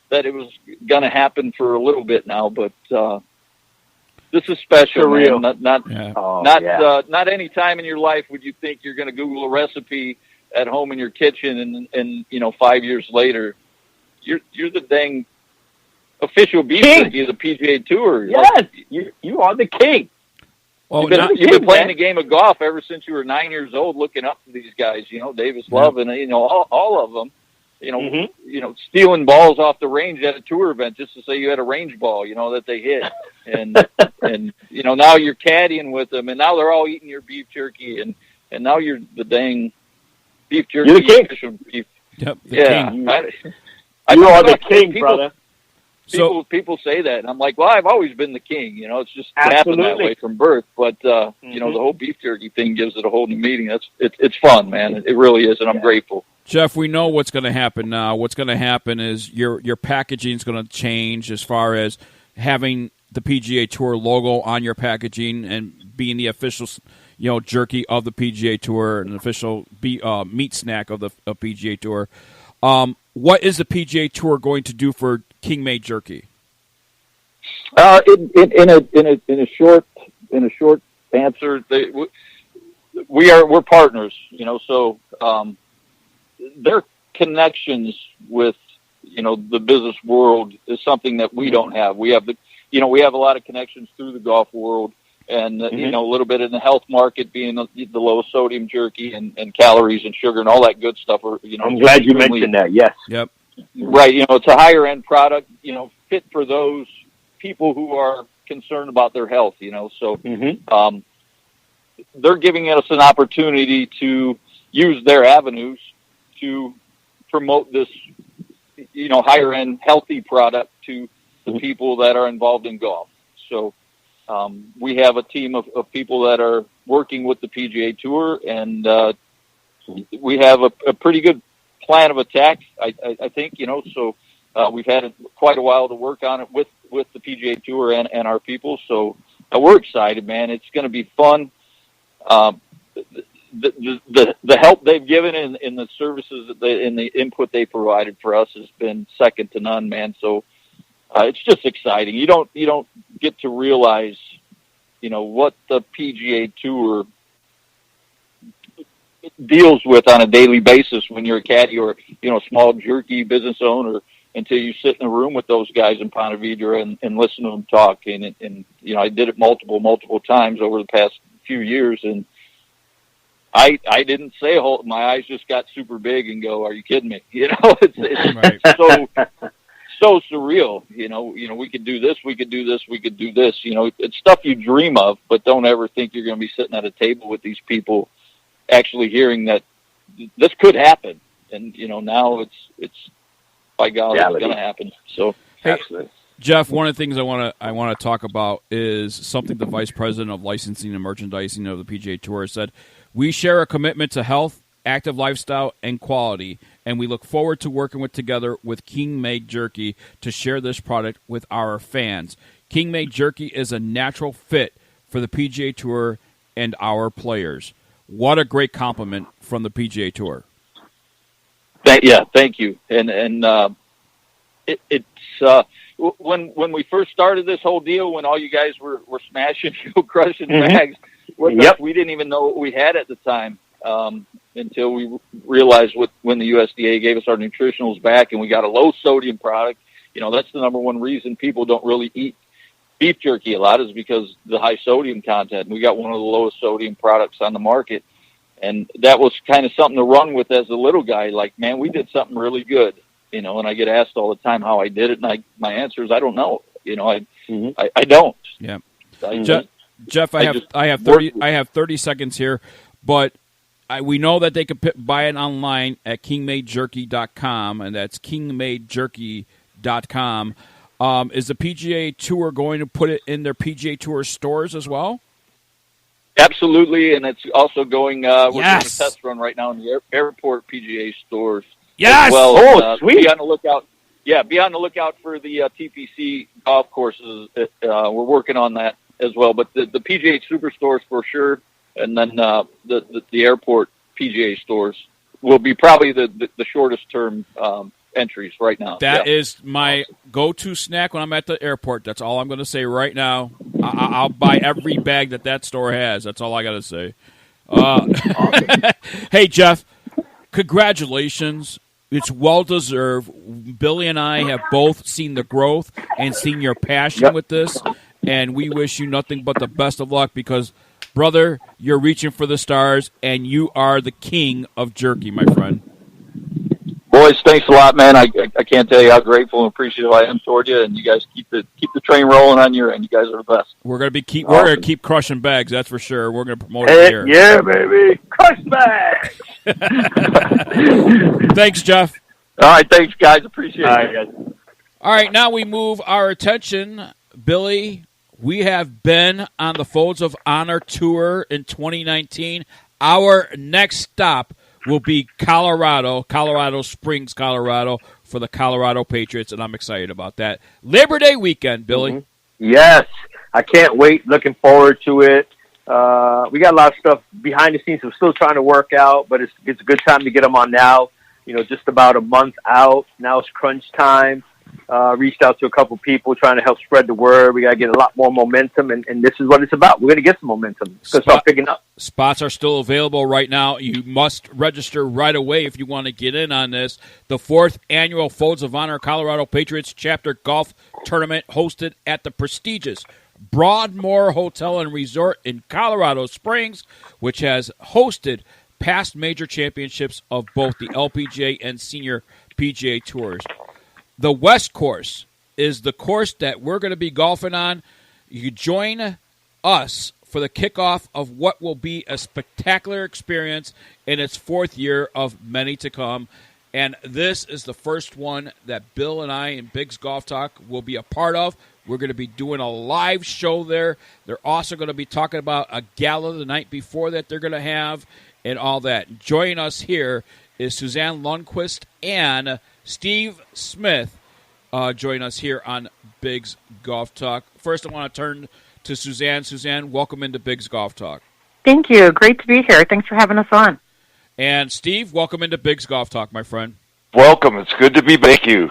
that it was going to happen for a little bit now, but, this is special, man. Not any time in your life would you think you're going to Google a recipe at home in your kitchen and 5 years later, you're the dang official beef jerky of the PGA Tour. Yes, you are the king. Well, you've been playing the game of golf ever since you were 9 years old, looking up to these guys. Davis Love and all of them. Stealing balls off the range at a tour event just to say you had a range ball. That they hit, and now you're caddying with them, and now they're all eating your beef jerky, and now you're the dang beef jerky. You're the king. Official beef. Yep, king. You are the king, brother. People say that, and I'm like, well, I've always been the king. It's just happened that way from birth. But the whole beef jerky thing gives it a whole new meaning. It's fun, man. It really is, and I'm grateful. Jeff, we know what's going to happen now. What's going to happen is your packaging is going to change as far as having the PGA Tour logo on your packaging and being the official, jerky of the PGA Tour, an official meat snack of the PGA Tour. What is the PGA Tour going to do for Kingmade Jerky? In a short answer, we're partners. So their connections with the business world is something that we don't have. We have we have a lot of connections through the golf world, and a little bit in the health market, being the low sodium jerky and calories and sugar and all that good stuff. I'm glad you mentioned that. Yes. Yep. Right. It's a higher end product, fit for those people who are concerned about their health, so, they're giving us an opportunity to use their avenues to promote this, higher end healthy product to the people that are involved in golf. So, we have a team of people that are working with the PGA Tour, and, we have a pretty good plan of attack, I think, so we've had quite a while to work on it with the PGA Tour and our people. So we're excited, man. It's going to be fun. The help they've given in the services and the input they provided for us has been second to none, man. So it's just exciting. You don't get to realize, what the PGA Tour deals with on a daily basis when you're a caddy or a small jerky business owner, until you sit in a room with those guys in Ponte Vedra and listen to them talk. And I did it multiple times over the past few years, and I didn't say a whole. My eyes just got super big and go, "Are you kidding me?" It's so surreal. We could do this, we could do this, we could do this. It's stuff you dream of, but don't ever think you're going to be sitting at a table with these people, actually hearing that this could happen. And now it's by God, it's going to happen. So, absolutely. Jeff, one of the things I want to talk about is something the Vice President of Licensing and Merchandising of the PGA Tour said. We share a commitment to health, active lifestyle, and quality, and we look forward to working together with Kingmade Jerky to share this product with our fans. Kingmade Jerky is a natural fit for the PGA Tour and our players. What a great compliment from the PGA Tour. Thank you. And it's when we first started this whole deal, when all you guys were smashing, crushing bags, with us. We didn't even know what we had at the time until we realized when the USDA gave us our nutritionals back and we got a low sodium product. You know, that's the number one reason people don't really eat beef jerky a lot, is because the high sodium content. We got one of the lowest sodium products on the market. And that was kind of something to run with as a little guy. Like, man, we did something really good, you know, and I get asked all the time how I did it. And my answer is, I don't know. You know, I don't. Yeah. Jeff, I have 30 seconds here, but we know that they could buy it online at KingmadeJerky.com, and that's KingmadeJerky.com. Is the PGA Tour going to put it in their PGA Tour stores as well? Absolutely, and it's also going. We're doing a test run right now in the airport PGA stores. Yes. Well, sweet. Be on the lookout. Yeah, be on the lookout for the TPC golf courses. We're working on that as well. But the PGA Superstores for sure, and then the airport PGA stores will be probably the shortest term entries right now. That is my go-to snack when I'm at the airport. That's all I'm going to say right now. I'll buy every bag that store has. That's all I got to say. Hey, Jeff, congratulations. It's well-deserved. Billy and I have both seen the growth and seen your passion with this, and we wish you nothing but the best of luck because, brother, you're reaching for the stars, and you are the king of jerky, my friend. Boys, thanks a lot, man. I can't tell you how grateful and appreciative I am toward you, and you guys keep the train rolling on your end. You guys are the best. We're gonna keep crushing bags. That's for sure. We're gonna promote it here. Yeah, baby, crush bags. Thanks, Jeff. All right, thanks, guys. Appreciate it. Guys. All right, now we move our attention, Billy. We have been on the Folds of Honor tour in 2019. Our next stop will be Colorado Springs, Colorado, for the Colorado Patriots, and I'm excited about that. Labor Day weekend, Billy. Mm-hmm. Yes, I can't wait. Looking forward to it. We got a lot of stuff behind the scenes we're still trying to work out, but it's a good time to get them on now. You know, just about a month out. Now it's crunch time. Reached out to a couple people trying to help spread the word. We got to get a lot more momentum, and this is what it's about. We're going to get some momentum. It's going to start picking up. Spots are still available right now. You must register right away if you want to get in on this. The 4th annual Folds of Honor Colorado-Patriots Chapter Golf Tournament hosted at the prestigious Broadmoor Hotel and Resort in Colorado Springs, which has hosted past major championships of both the LPGA and Senior PGA Tours. The West Course is the course that we're going to be golfing on. You join us for the kickoff of what will be a spectacular experience in its 4th year of many to come. And this is the first one that Bill and I and Bigg's Golf Talk will be a part of. We're going to be doing a live show there. They're also going to be talking about a gala the night before that they're going to have and all that. Joining us here is Suzanne Lundquist and Steve Smith join us here on Bigg's Golf Talk. First, I want to turn to Suzanne. Suzanne, welcome into Bigg's Golf Talk. Thank you. Great to be here. Thanks for having us on. And Steve, welcome into Bigg's Golf Talk, my friend. Welcome. It's good to be back. Thank you.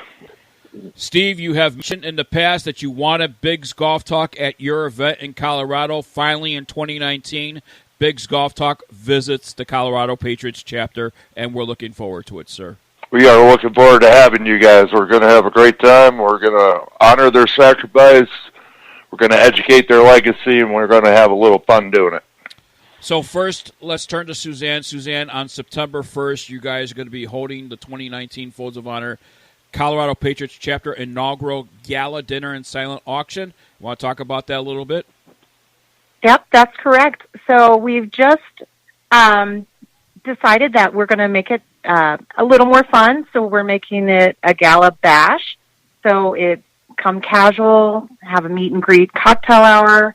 Steve, you have mentioned in the past that you wanted Bigg's Golf Talk at your event in Colorado. Finally, in 2019, Bigg's Golf Talk visits the Colorado Patriots chapter, and we're looking forward to it, sir. We are looking forward to having you guys. We're going to have a great time. We're going to honor their sacrifice. We're going to educate their legacy, and we're going to have a little fun doing it. So first, let's turn to Suzanne. Suzanne, on September 1st, you guys are going to be holding the 2019 Folds of Honor Colorado Patriots Chapter inaugural gala dinner and silent auction. You want to talk about that a little bit? Yep, that's correct. So we've just decided that we're going to make it a little more fun. So we're making it a gala bash. So it come casual, have a meet and greet cocktail hour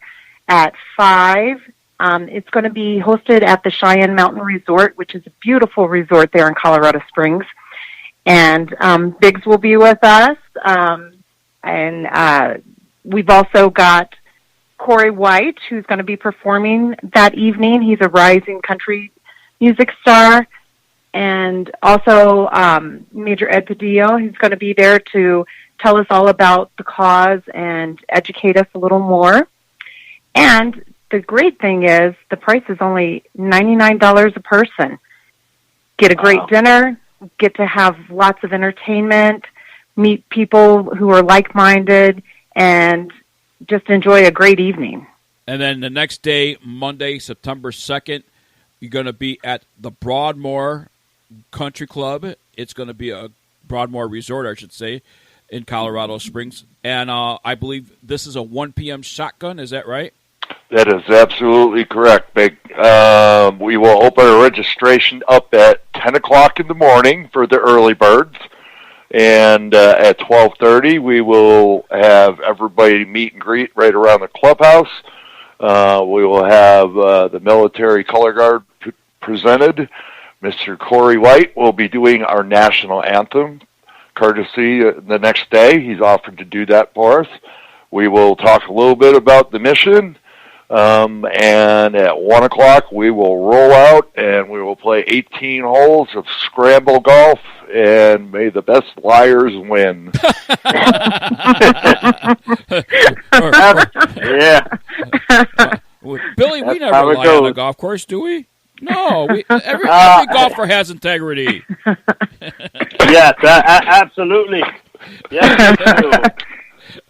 at 5. It's going to be hosted at the Cheyenne Mountain Resort, which is a beautiful resort there in Colorado Springs. And Biggs will be with us. And we've also got Corey White, who's going to be performing that evening. He's a rising country music star. And also Major Ed Padillo, who's going to be there to tell us all about the cause and educate us a little more. And the great thing is the price is only $99 a person. Get a great dinner, get to have lots of entertainment, meet people who are like-minded, and just enjoy a great evening. And then the next day, Monday, September 2nd, you're going to be at the Broadmoor Country Club. It's going to be a Broadmoor Resort, I should say, in Colorado Springs. And I believe this is a 1 p.m. shotgun. Is that right? That is absolutely correct, Big. We will open our registration up at 10 o'clock in the morning for the early birds. And at 12:30, we will have everybody meet and greet right around the clubhouse. We will have the military color guard presented. Mr. Corey White will be doing our national anthem, courtesy the next day. He's offered to do that for us. We will talk a little bit about the mission. And at 1 o'clock, we will roll out and we will play 18 holes of scramble golf, and may the best liars win. Billy, we never lie on a golf course, do we? No, every golfer has integrity. Yes, absolutely. Yes,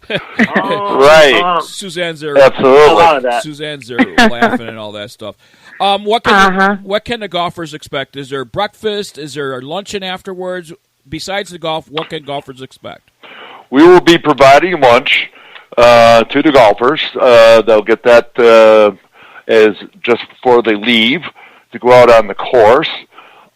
right. Suzanne's there. Absolutely. Suzanne's there laughing and all that stuff. What can the golfers expect? Is there breakfast? Is there a luncheon afterwards? Besides the golf, what can golfers expect? We will be providing lunch to the golfers. They'll get that as just before they leave to go out on the course.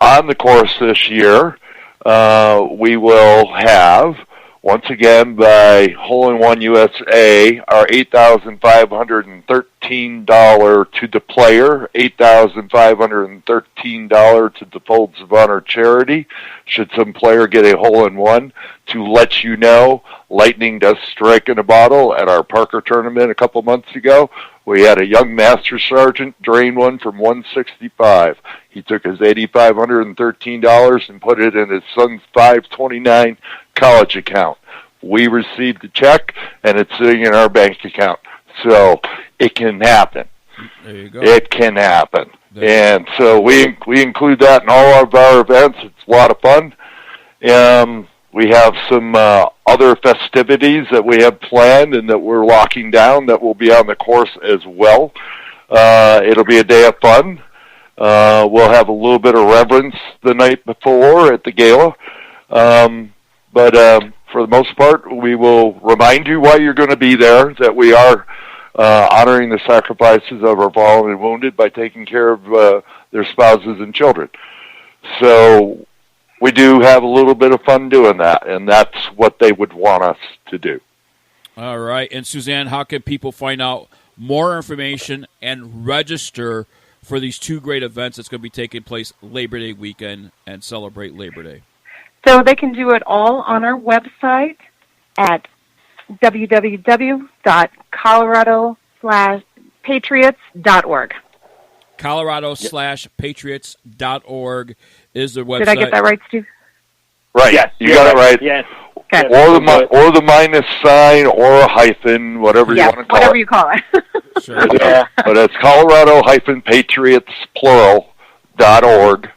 On the course this year, we will have, once again, by Hole in One USA, our $8,513 to the player, $8,513 to the Folds of Honor charity. Should some player get a hole in one, to let you know, lightning does strike in a bottle. At our Parker tournament a couple months ago, we had a young master sergeant drain one from 165. He took his $8,513 and put it in his son's 529 college account. We received the check, and it's sitting in our bank account. So it can happen. There you go. It can happen. And so we include that in all of our events. It's a lot of fun. We have some other festivities that we have planned and that we're locking down that will be on the course as well. It'll be a day of fun. We'll have a little bit of reverence the night before at the gala. But for the most part, we will remind you why you're going to be there, that we are honoring the sacrifices of our fallen and wounded by taking care of their spouses and children. So we do have a little bit of fun doing that, and that's what they would want us to do. All right. And Suzanne, how can people find out more information and register for these two great events that's going to be taking place Labor Day weekend and celebrate Labor Day? So they can do it all on our website at www.colorado/patriots.org. Colorado/patriots.org is the website. Did I get that right, Steve? Right. Yes, you got it right. Yes. Okay. Or the minus sign or a hyphen, whatever you want to call whatever it. you call it. Sure. Yeah. But it's Colorado-Patriots, plural.org.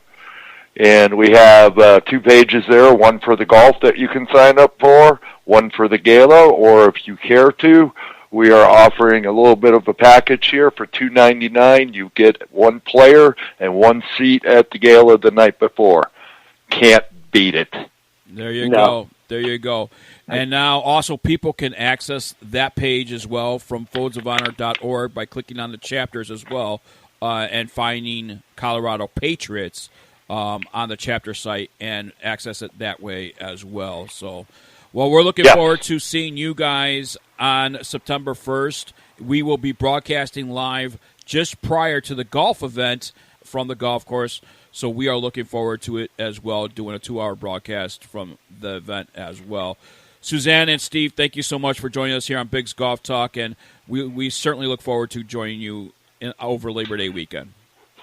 And we have 2 pages there, one for the golf that you can sign up for, one for the gala, or if you care to, we are offering a little bit of a package here for $2.99. You get 1 player and 1 seat at the gala the night before. Can't beat it. There you go. There you go. And now also people can access that page as well from foldsofhonor.org by clicking on the chapters as well and finding Colorado Patriots on the chapter site and access it that way as well. So, well, we're looking forward to seeing you guys on September 1st. We will be broadcasting live just prior to the golf event from the golf course. So we are looking forward to it as well, doing a 2-hour broadcast from the event as well. Suzanne and Steve, thank you so much for joining us here on Bigg's Golf Talk, and we certainly look forward to joining you over Labor Day weekend.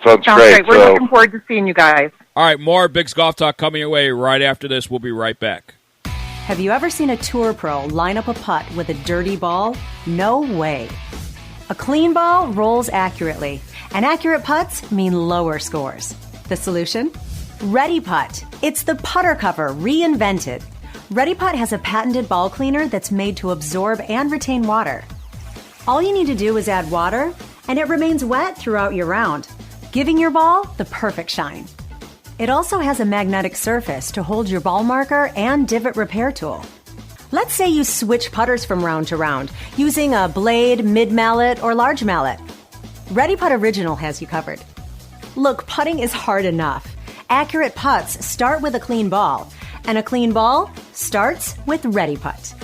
Sounds great. We're looking forward to seeing you guys. All right, more Bigg's Golf Talk coming your way right after this. We'll be right back. Have you ever seen a tour pro line up a putt with a dirty ball? No way. A clean ball rolls accurately, and accurate putts mean lower scores. The solution? Ready Putt. It's the putter cover reinvented. Ready Putt has a patented ball cleaner that's made to absorb and retain water. All you need to do is add water, and it remains wet throughout your round, giving your ball the perfect shine. It also has a magnetic surface to hold your ball marker and divot repair tool. Let's say you switch putters from round to round using a blade, mid-mallet, or large mallet. Ready Putt Original has you covered. Look, putting is hard enough. Accurate putts start with a clean ball, and a clean ball starts with Ready Putt.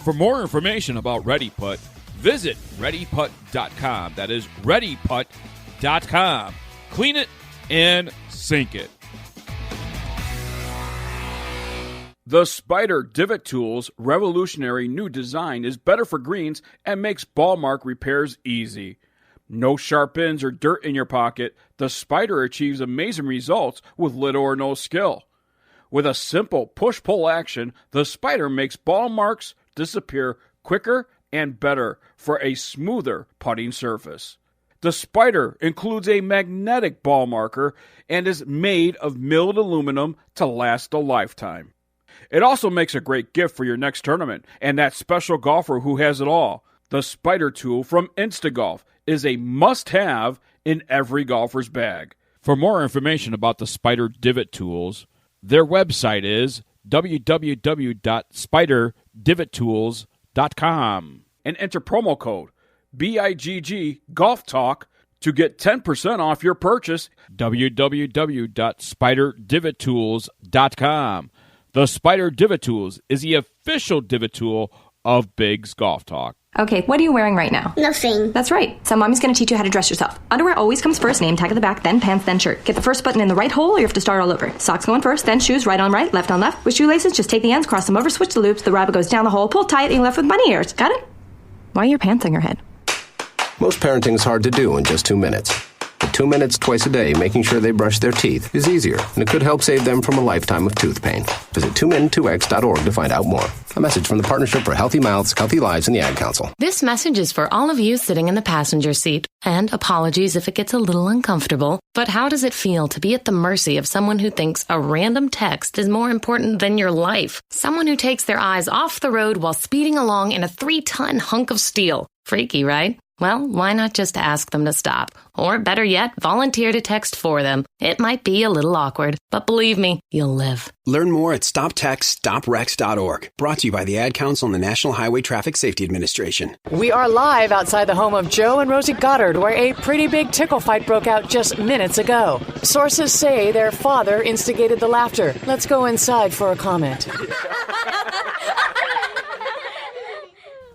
For more information about Ready Putt, visit ReadyPutt.com. That is ReadyPutt.com. Clean it and sink it. The Spider Divot Tool's revolutionary new design is better for greens and makes ball mark repairs easy. No sharp ends or dirt in your pocket, the Spider achieves amazing results with little or no skill. With a simple push-pull action, the Spider makes ball marks disappear quicker and better for a smoother putting surface. The Spider includes a magnetic ball marker and is made of milled aluminum to last a lifetime. It also makes a great gift for your next tournament and that special golfer who has it all. The Spider tool from Instagolf is a must-have in every golfer's bag. For more information about the Spider Divot Tools, their website is www.spiderdivot.tools.com and enter promo code BIGG Golf Talk to get 10% off your purchase. www.spiderdivot.tools.com. The Spider Divot Tools is the official divot tool of Bigg's Golf Talk. Okay, what are you wearing right now? Nothing. That's right. So mommy's going to teach you how to dress yourself. Underwear always comes first, name tag at the back, then pants, then shirt. Get the first button in the right hole or you have to start all over. Socks going first, then shoes, right on right, left on left. With shoelaces, just take the ends, cross them over, switch the loops. The rabbit goes down the hole, pull tight, and you're left with bunny ears. Got it? Why are your pants on your head? Most parenting is hard to do in just 2 minutes. But 2 minutes twice a day making sure they brush their teeth is easier, and it could help save them from a lifetime of tooth pain. Visit 2min2x.org to find out more. A message from the Partnership for Healthy Mouths, Healthy Lives, and the Ad Council. This message is for all of you sitting in the passenger seat. And apologies if it gets a little uncomfortable. But how does it feel to be at the mercy of someone who thinks a random text is more important than your life? Someone who takes their eyes off the road while speeding along in a 3-ton hunk of steel. Freaky, right? Well, why not just ask them to stop? Or better yet, volunteer to text for them. It might be a little awkward, but believe me, you'll live. Learn more at StopTextStopWrecks.org. Brought to you by the Ad Council and the National Highway Traffic Safety Administration. We are live outside the home of Joe and Rosie Goddard, where a pretty big tickle fight broke out just minutes ago. Sources say their father instigated the laughter. Let's go inside for a comment.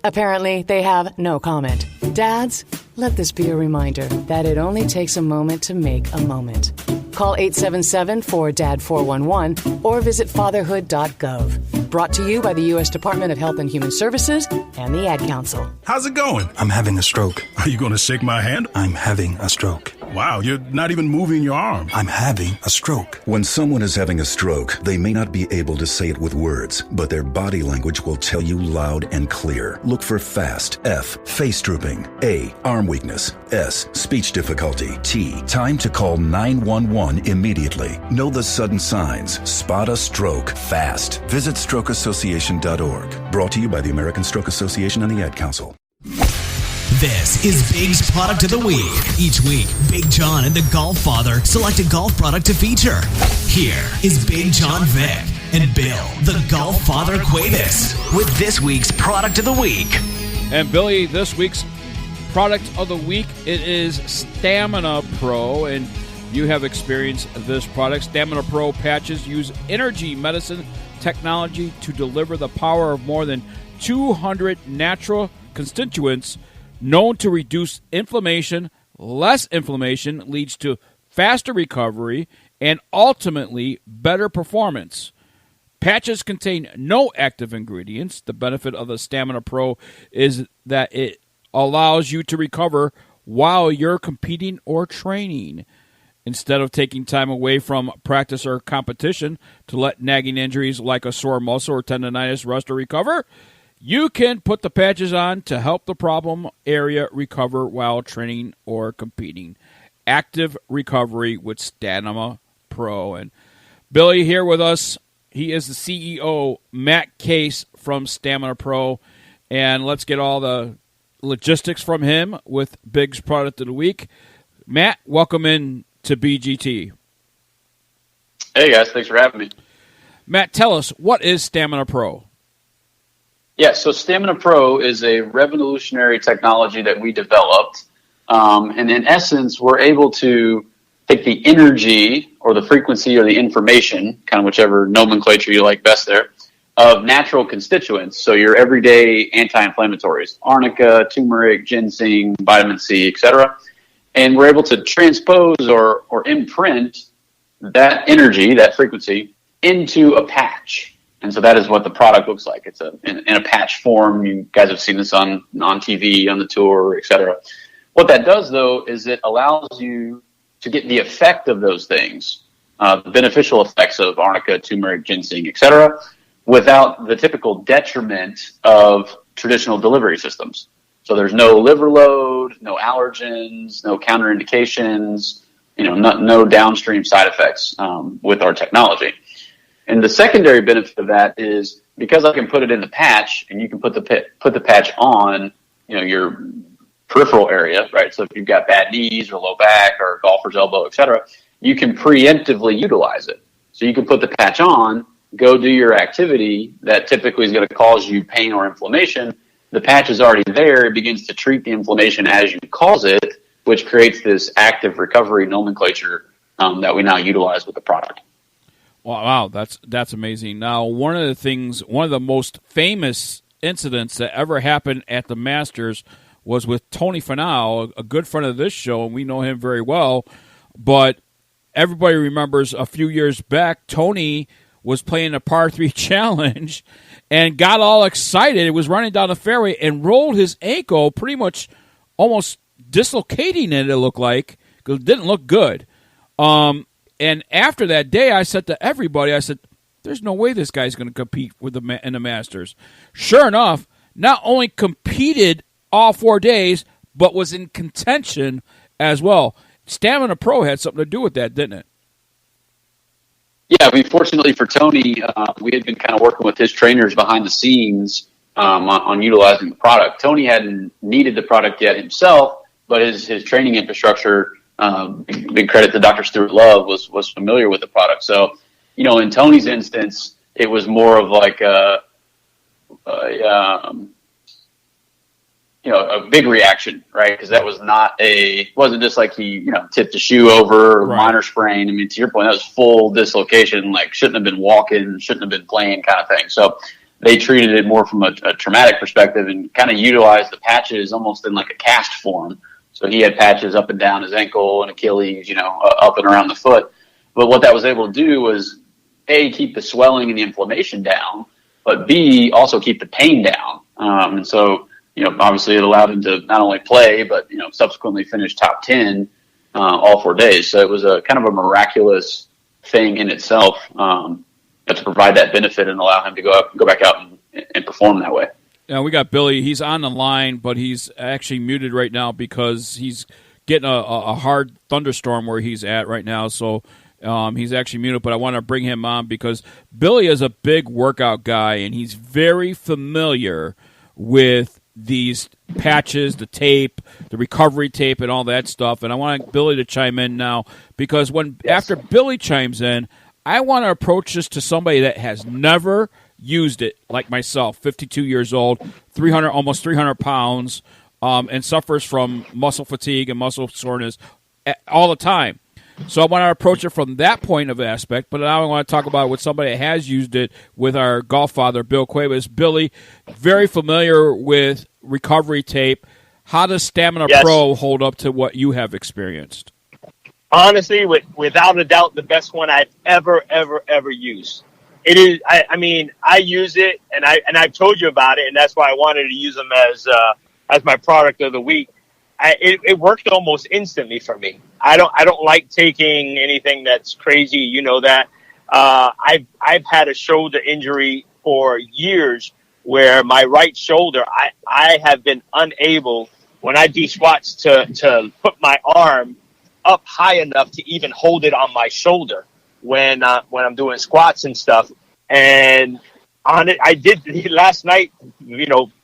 Apparently, they have no comment. Dads, let this be a reminder that it only takes a moment to make a moment. Call 877-4DAD-411 or visit fatherhood.gov. Brought to you by the U.S. Department of Health and Human Services and the Ad Council. How's it going? I'm having a stroke. Are you going to shake my hand? I'm having a stroke. Wow, you're not even moving your arm. I'm having a stroke. When someone is having a stroke, they may not be able to say it with words, but their body language will tell you loud and clear. Look for FAST. F, face drooping. A, arm weakness. S, speech difficulty. T, time to call 911 immediately. Know the sudden signs. Spot a stroke fast. Visit strokeassociation.org. Brought to you by the American Stroke Association and the Ad Council. This is Bigg's Product of the Week. Each week, Bigg Jon and the GolfFather select a golf product to feature. Here is Bigg Jon Vic and Bill, the GolfFather Cuebas, with this week's Product of the Week. And Billy, this week's Product of the Week, it is Stamina Pro, and you have experienced this product. Stamina Pro patches use energy medicine technology to deliver the power of more than 200 natural constituents known to reduce inflammation. Less inflammation leads to faster recovery and ultimately better performance. Patches contain no active ingredients. The benefit of the Stamina Pro is that it allows you to recover while you're competing or training. Instead of taking time away from practice or competition to let nagging injuries like a sore muscle or tendonitis rest or recover, You can put the patches on to help the problem area recover while training or competing. Active recovery with Stamina Pro. And Billy here with us. He is the CEO, Matt Case from Stamina Pro. And let's get all the logistics from him with Bigg's Product of the Week. Matt, welcome in to BGT. Hey, guys. Thanks for having me. Matt, tell us, what is Stamina Pro? Yeah, so Stamina Pro is a revolutionary technology that we developed. And in essence, we're able to take the energy or the frequency or the information, kind of whichever nomenclature you like best there, of natural constituents. So your everyday anti-inflammatories, arnica, turmeric, ginseng, vitamin C, etc. And we're able to transpose or imprint that energy, that frequency, into a patch. And so that is what the product looks like. It's in a patch form. You guys have seen this on TV, on the tour, etc. What that does, though, is it allows you to get the effect of those things, the beneficial effects of arnica, turmeric, ginseng, etc., without the typical detriment of traditional delivery systems. So there's no liver load, no allergens, no counterindications, no downstream side effects with our technology. And the secondary benefit of that is because I can put it in the patch, and you can put the patch on, your peripheral area, right? So if you've got bad knees or low back or golfer's elbow, etc., you can preemptively utilize it. So you can put the patch on, go do your activity that typically is going to cause you pain or inflammation. The patch is already there. It begins to treat the inflammation as you cause it, which creates this active recovery nomenclature that we now utilize with the product. Wow, that's amazing. Now, one of the most famous incidents that ever happened at the Masters was with Tony Finau, a good friend of this show, and we know him very well. But everybody remembers a few years back, Tony was playing a par 3 challenge and got all excited. It was running down the fairway and rolled his ankle, pretty much almost dislocating it looked like, because it didn't look good. And after that day, I said to everybody, there's no way this guy's going to compete in the Masters. Sure enough, not only competed all 4 days, but was in contention as well. Stamina Pro had something to do with that, didn't it? Yeah, fortunately for Tony, we had been kind of working with his trainers behind the scenes on utilizing the product. Tony hadn't needed the product yet himself, but his training infrastructure, big credit to Dr. Stuart Love, was familiar with the product. So, in Tony's instance, it was more of like a big reaction, right? Because that was wasn't just like he, tipped a shoe over or minor sprain. I mean, to your point, that was full dislocation, like shouldn't have been walking, shouldn't have been playing kind of thing. So they treated it more from a traumatic perspective and kind of utilized the patches almost in like a cast form. So he had patches up and down his ankle and Achilles, up and around the foot. But what that was able to do was, A, keep the swelling and the inflammation down, but B, also keep the pain down. And so, obviously it allowed him to not only play, but, subsequently finish top 10 all 4 days. So it was a kind of a miraculous thing in itself to provide that benefit and allow him to go back out and perform that way. Now, we got Billy. He's on the line, but he's actually muted right now because he's getting a hard thunderstorm where he's at right now. So he's actually muted, but I want to bring him on because Billy is a big workout guy, and he's very familiar with these patches, the tape, the recovery tape, and all that stuff. And I want Billy to chime in now because after Billy chimes in, I want to approach this to somebody that has never used it, like myself, 52 years old, almost 300 pounds, and suffers from muscle fatigue and muscle soreness all the time. So I want to approach it from that point of aspect, but now I want to talk about it with somebody that has used it with our GolfFather, Bill Cuebas. Billy, very familiar with recovery tape. How does Stamina Pro hold up to what you have experienced? Honestly, without a doubt, the best one I've ever used. It is. I use it, and I've told you about it, and that's why I wanted to use them as my product of the week. It worked almost instantly for me. I don't like taking anything that's crazy. You know that. I've had a shoulder injury for years where my right shoulder, I have been unable, when I do squats, to put my arm up high enough to even hold it on my shoulder when I'm doing squats and stuff. And on it, I did last night,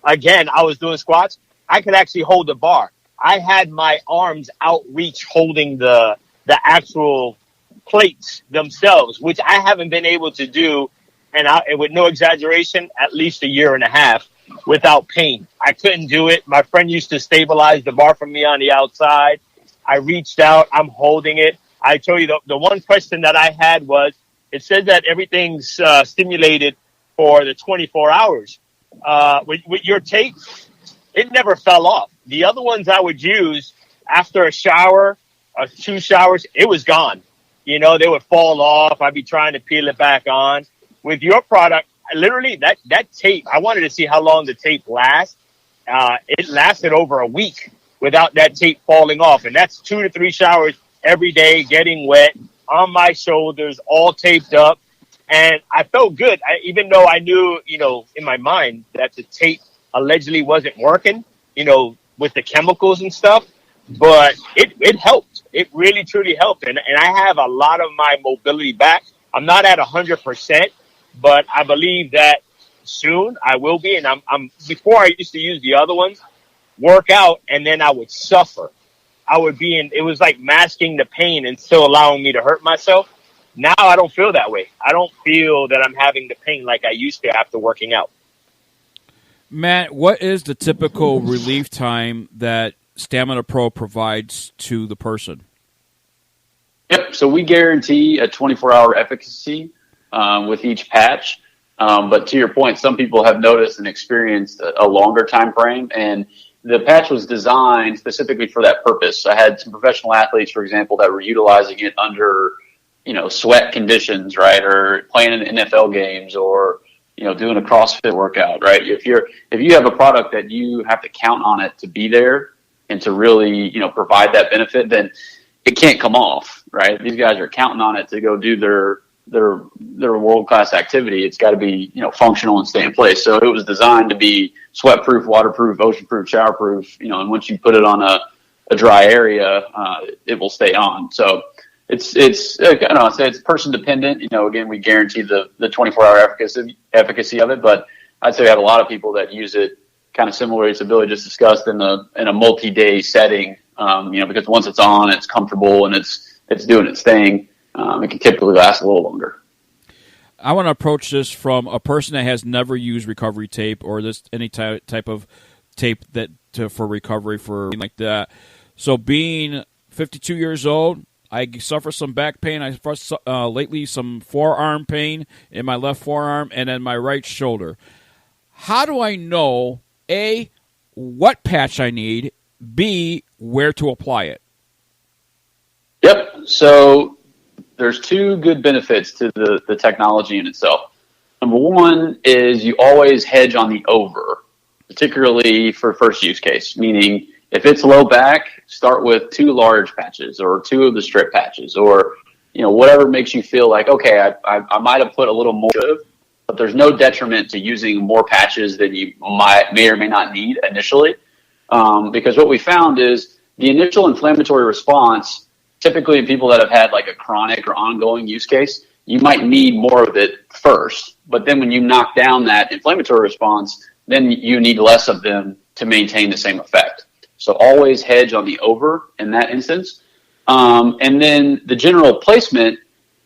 again, I was doing squats. I could actually hold the bar. I had my arms outreach holding the actual plates themselves, which I haven't been able to do, and with no exaggeration, at least a year and a half without pain. I couldn't do it. My friend used to stabilize the bar for me on the outside. I reached out. I'm holding it. I told you the one question that I had was, it says that everything's stimulated for the 24 hours. With your tape, it never fell off. The other ones I would use after a shower, 2 showers, it was gone. They would fall off. I'd be trying to peel it back on. With your product, literally that tape, I wanted to see how long the tape lasts. It lasted over a week without that tape falling off. And that's 2 to 3 showers every day, getting wet, on my shoulders, all taped up. And I felt good, even though I knew, in my mind that the tape allegedly wasn't working, with the chemicals and stuff. But it helped. It really, truly helped. And I have a lot of my mobility back. I'm not at 100%, but I believe that soon I will be. And I'm before I used to use the other ones, work out, and then I would suffer. It was like masking the pain and still allowing me to hurt myself. Now I don't feel that way. I don't feel that I'm having the pain like I used to after working out. Matt, what is the typical relief time that Stamina Pro provides to the person? Yep. So we guarantee a 24-hour efficacy with each patch. But to your point, some people have noticed and experienced a longer time frame, and the patch was designed specifically for that purpose. I had some professional athletes, for example, that were utilizing it under, sweat conditions, right, or playing in NFL games, or doing a CrossFit workout, right? If you have a product that you have to count on it to be there and to really, provide that benefit, then it can't come off, right? These guys are counting on it to go do their world-class activity. It's got to be, functional and stay in place. So it was designed to be sweat-proof, waterproof, ocean-proof, shower-proof, and once you put it on a dry area, it will stay on. So it's person dependent. Again, we guarantee the 24-hour efficacy of it, but I'd say we have a lot of people that use it kind of similar to Billy just discussed in a multi-day setting, because once it's on, it's comfortable and it's doing its thing. It can typically last a little longer. I want to approach this from a person that has never used recovery tape or any type of tape for recovery for like that. So being 52 years old, I suffer some back pain. I suffer lately some forearm pain in my left forearm and then my right shoulder. How do I know, A, what patch I need, B, where to apply it? Yep. So there's 2 good benefits to the technology in itself. Number one is you always hedge on the over, particularly for first use case, meaning if it's low back, start with 2 large patches or 2 of the strip patches, or whatever makes you feel like, okay, I might have put a little more, but there's no detriment to using more patches than you may or may not need initially, because what we found is the initial inflammatory response, typically in people that have had like a chronic or ongoing use case, you might need more of it first, but then when you knock down that inflammatory response, then you need less of them to maintain the same effect. So always hedge on the over in that instance. And then the general placement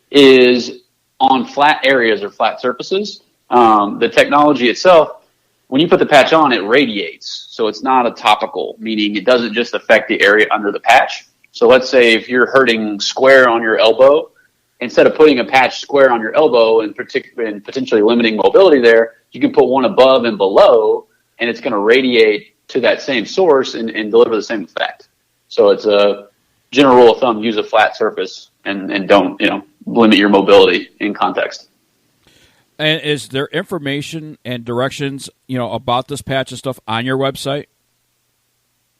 is on flat areas or flat surfaces. The technology itself, when you put the patch on, it radiates. So it's not a topical, meaning it doesn't just affect the area under the patch. So let's say if you're hurting square on your elbow, instead of putting a patch square on your elbow and potentially limiting mobility there, you can put one above and below, and it's going to radiate to that same source and deliver the same effect. So it's a general rule of thumb: use a flat surface and don't limit your mobility in context. And is there information and directions about this patch and stuff on your website?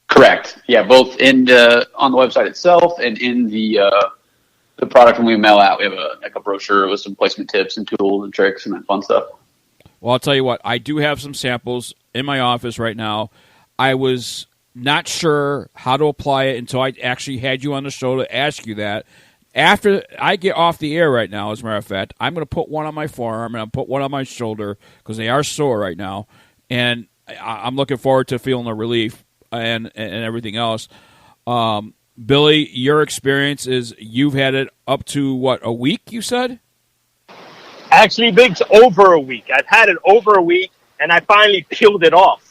Correct. Yeah, both on the website itself and in the product when we mail out. We have a brochure with some placement tips and tools and tricks and that fun stuff. Well, I'll tell you what. I do have some samples in my office right now. I was not sure how to apply it until I actually had you on the show to ask you that. After I get off the air right now, as a matter of fact, I'm going to put one on my forearm and I'll put one on my shoulder because they are sore right now. And I'm looking forward to feeling the relief and everything else. Billy, your experience is you've had it up to, what, a week, you said? Actually, Biggs, over a week. I've had it over a week, and I finally peeled it off.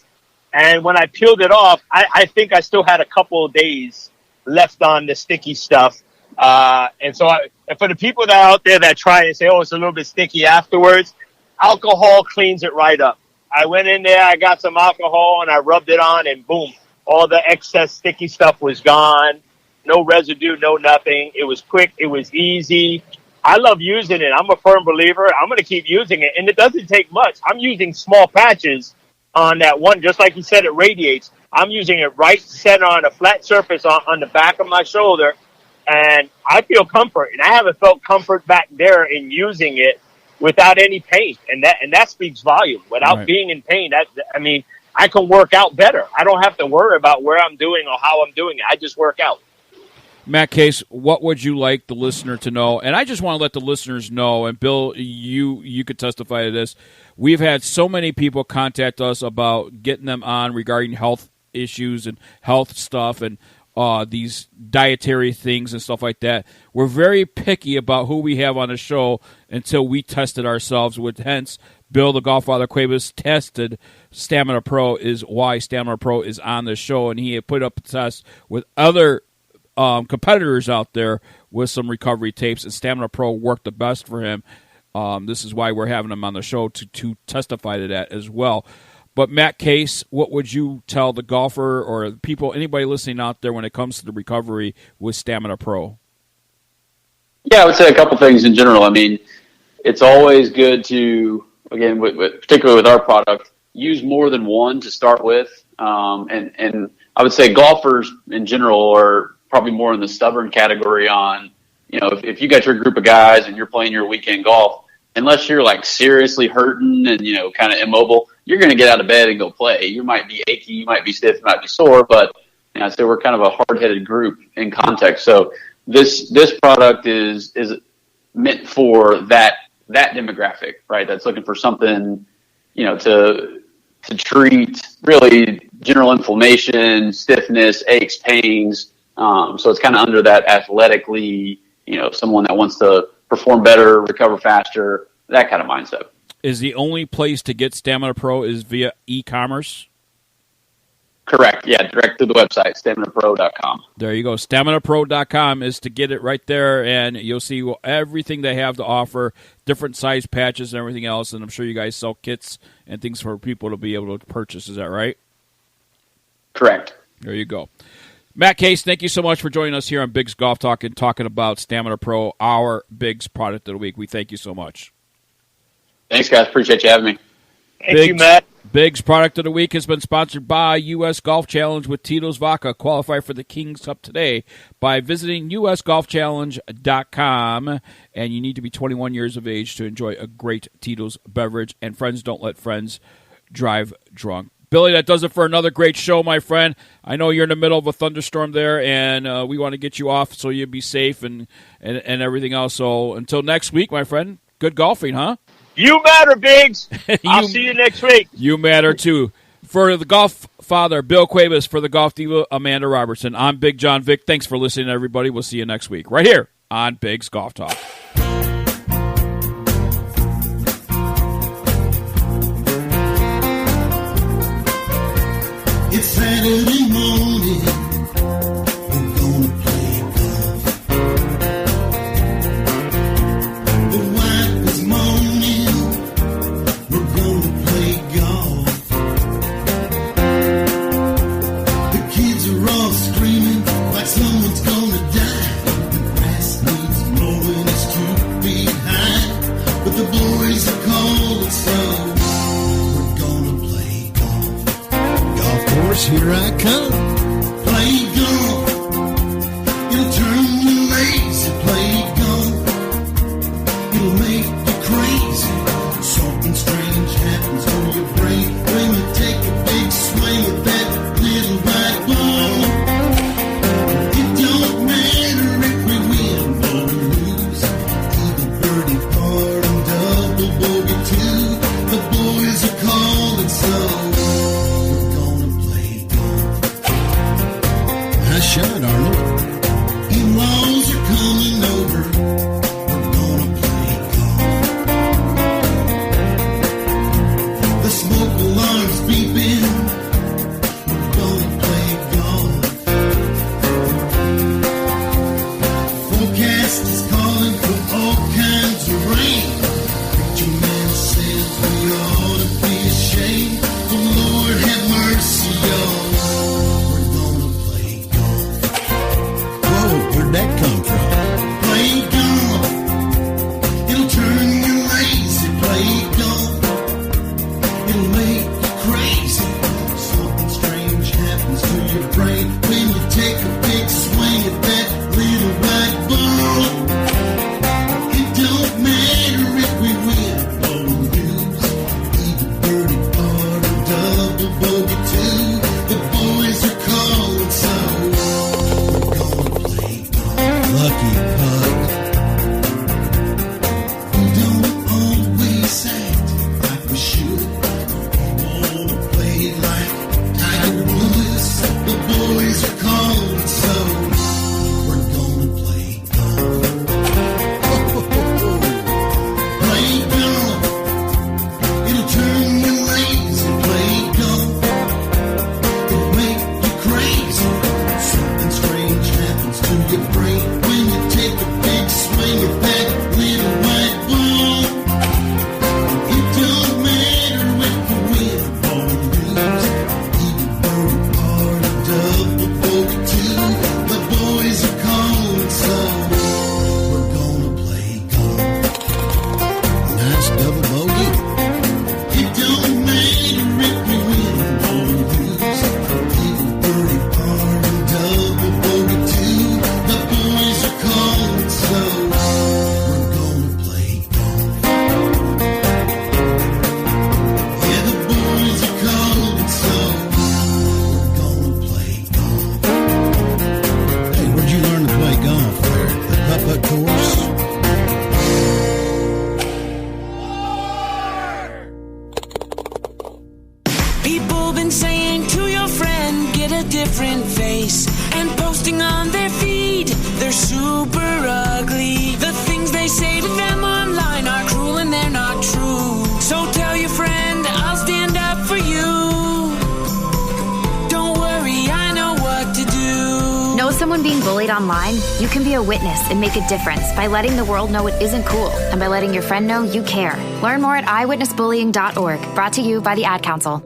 And when I peeled it off, I think I still had a couple of days left on the sticky stuff. And for the people that are out there that try and say, oh, it's a little bit sticky afterwards, alcohol cleans it right up. I went in there, I got some alcohol, and I rubbed it on, and boom, all the excess sticky stuff was gone. No residue, no nothing. It was quick. It was easy. I love using it. I'm a firm believer. I'm going to keep using it. And it doesn't take much. I'm using small patches on that one, just like you said, it radiates. I'm using it right center on a flat surface on the back of my shoulder, and I feel comfort. And I haven't felt comfort back there in using it without any pain. And that speaks volume. Without being in pain, I can work out better. I don't have to worry about where I'm doing or how I'm doing it. I just work out. Matt Case, what would you like the listener to know? And I just want to let the listeners know, and Bill, you could testify to this. We've had so many people contact us about getting them on regarding health issues and health stuff and these dietary things and stuff like that. We're very picky about who we have on the show until we test it ourselves, with hence Bill, the GolfFather Cuebas, tested Stamina Pro, is why Stamina Pro is on the show, and he had put up a test with other competitors out there with some recovery tapes, and Stamina Pro worked the best for him. This is why we're having him on the show to testify to that as well. But Matt Case, what would you tell the golfer or people, anybody listening out there, when it comes to the recovery with Stamina Pro? Yeah, I would say a couple things in general. I mean, it's always good to, again, particularly with our product, use more than one to start with. And I would say golfers in general are probably more in the stubborn category on, if you got your group of guys and you're playing your weekend golf, unless you're like seriously hurting and, kind of immobile, you're going to get out of bed and go play. You might be achy, you might be stiff, you might be sore, but I'd say we're kind of a hard-headed group in context. So this product is meant for that demographic, right? That's looking for something, to treat really general inflammation, stiffness, aches, pains. So it's kind of under that athletically, someone that wants to perform better, recover faster, that kind of mindset. Is the only place to get Stamina Pro is via e-commerce? Correct. Yeah, direct to the website, StaminaPro.com. There you go. StaminaPro.com is to get it right there, and you'll see everything they have to offer, different size patches and everything else, and I'm sure you guys sell kits and things for people to be able to purchase. Is that right? Correct. There you go. Matt Case, thank you so much for joining us here on Biggs Golf Talk and talking about Stamina Pro, our Biggs product of the week. We thank you so much. Thanks, guys. Appreciate you having me. Thank you, Matt. Biggs product of the week has been sponsored by U.S. Golf Challenge with Tito's Vodka. Qualify for the King's Cup today by visiting usgolfchallenge.com. And you need to be 21 years of age to enjoy a great Tito's beverage. And friends don't let friends drive drunk. Billy, that does it for another great show, my friend. I know you're in the middle of a thunderstorm there, and we want to get you off so you'll be safe and everything else. So until next week, my friend, good golfing, huh? You matter, Biggs. I'll see you next week. You matter, too. For the GolfFather, Bill Cuebas, for the Golf Diva, Amanda Robertson, I'm Bigg Jon Vic. Thanks for listening, everybody. We'll see you next week right here on Biggs Golf Talk. It's Saturday morning, we're gonna play golf. The wife is moaning, we're gonna play golf. The kids are all screaming like someone's gonna die. The grass needs mowing, it's 2 feet high, but the boys are cold, so here I come. Play golf. It'll turn you lazy. Play golf. It'll make you crazy. Something strange happens. being bullied online, you can be a witness and make a difference by letting the world know it isn't cool and by letting your friend know you care. Learn more at eyewitnessbullying.org. Brought to you by the Ad Council.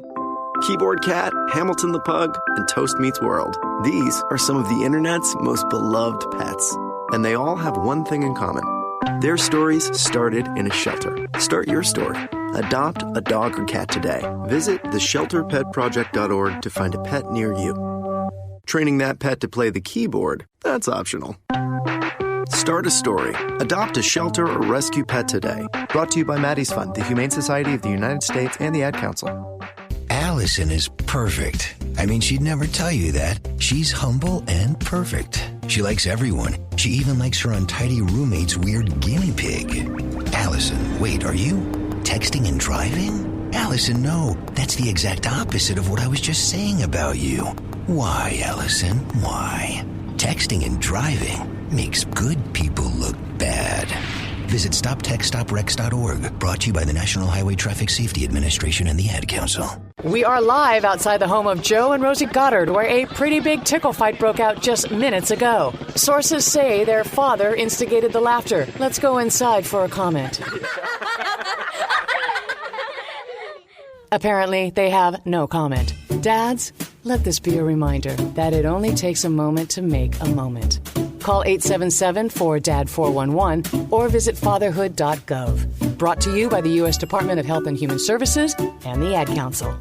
Keyboard Cat, Hamilton the Pug, and Toast Meets World. These are some of the internet's most beloved pets. And they all have one thing in common. Their stories started in a shelter. Start your story. Adopt a dog or cat today. Visit theshelterpetproject.org to find a pet near you. Training that pet to play the keyboard, that's optional. Start a story. Adopt a shelter or rescue pet today. Brought to you by Maddie's Fund, the Humane Society of the United States, and the Ad Council. Allison is perfect. I mean, she'd never tell you that. She's humble and perfect. She likes everyone. She even likes her untidy roommate's weird guinea pig. Allison, wait, are you texting and driving? Allison, no. That's the exact opposite of what I was just saying about you. Why, Allison? Why? Texting and driving makes good people look bad. Visit StopTextStopWrecks.org. Brought to you by the National Highway Traffic Safety Administration and the Ad Council. We are live outside the home of Joe and Rosie Goddard, where a pretty big tickle fight broke out just minutes ago. Sources say their father instigated the laughter. Let's go inside for a comment. Apparently, they have no comment. Dads, let this be a reminder that it only takes a moment to make a moment. Call 877-4DAD-411 or visit fatherhood.gov. Brought to you by the U.S. Department of Health and Human Services and the Ad Council.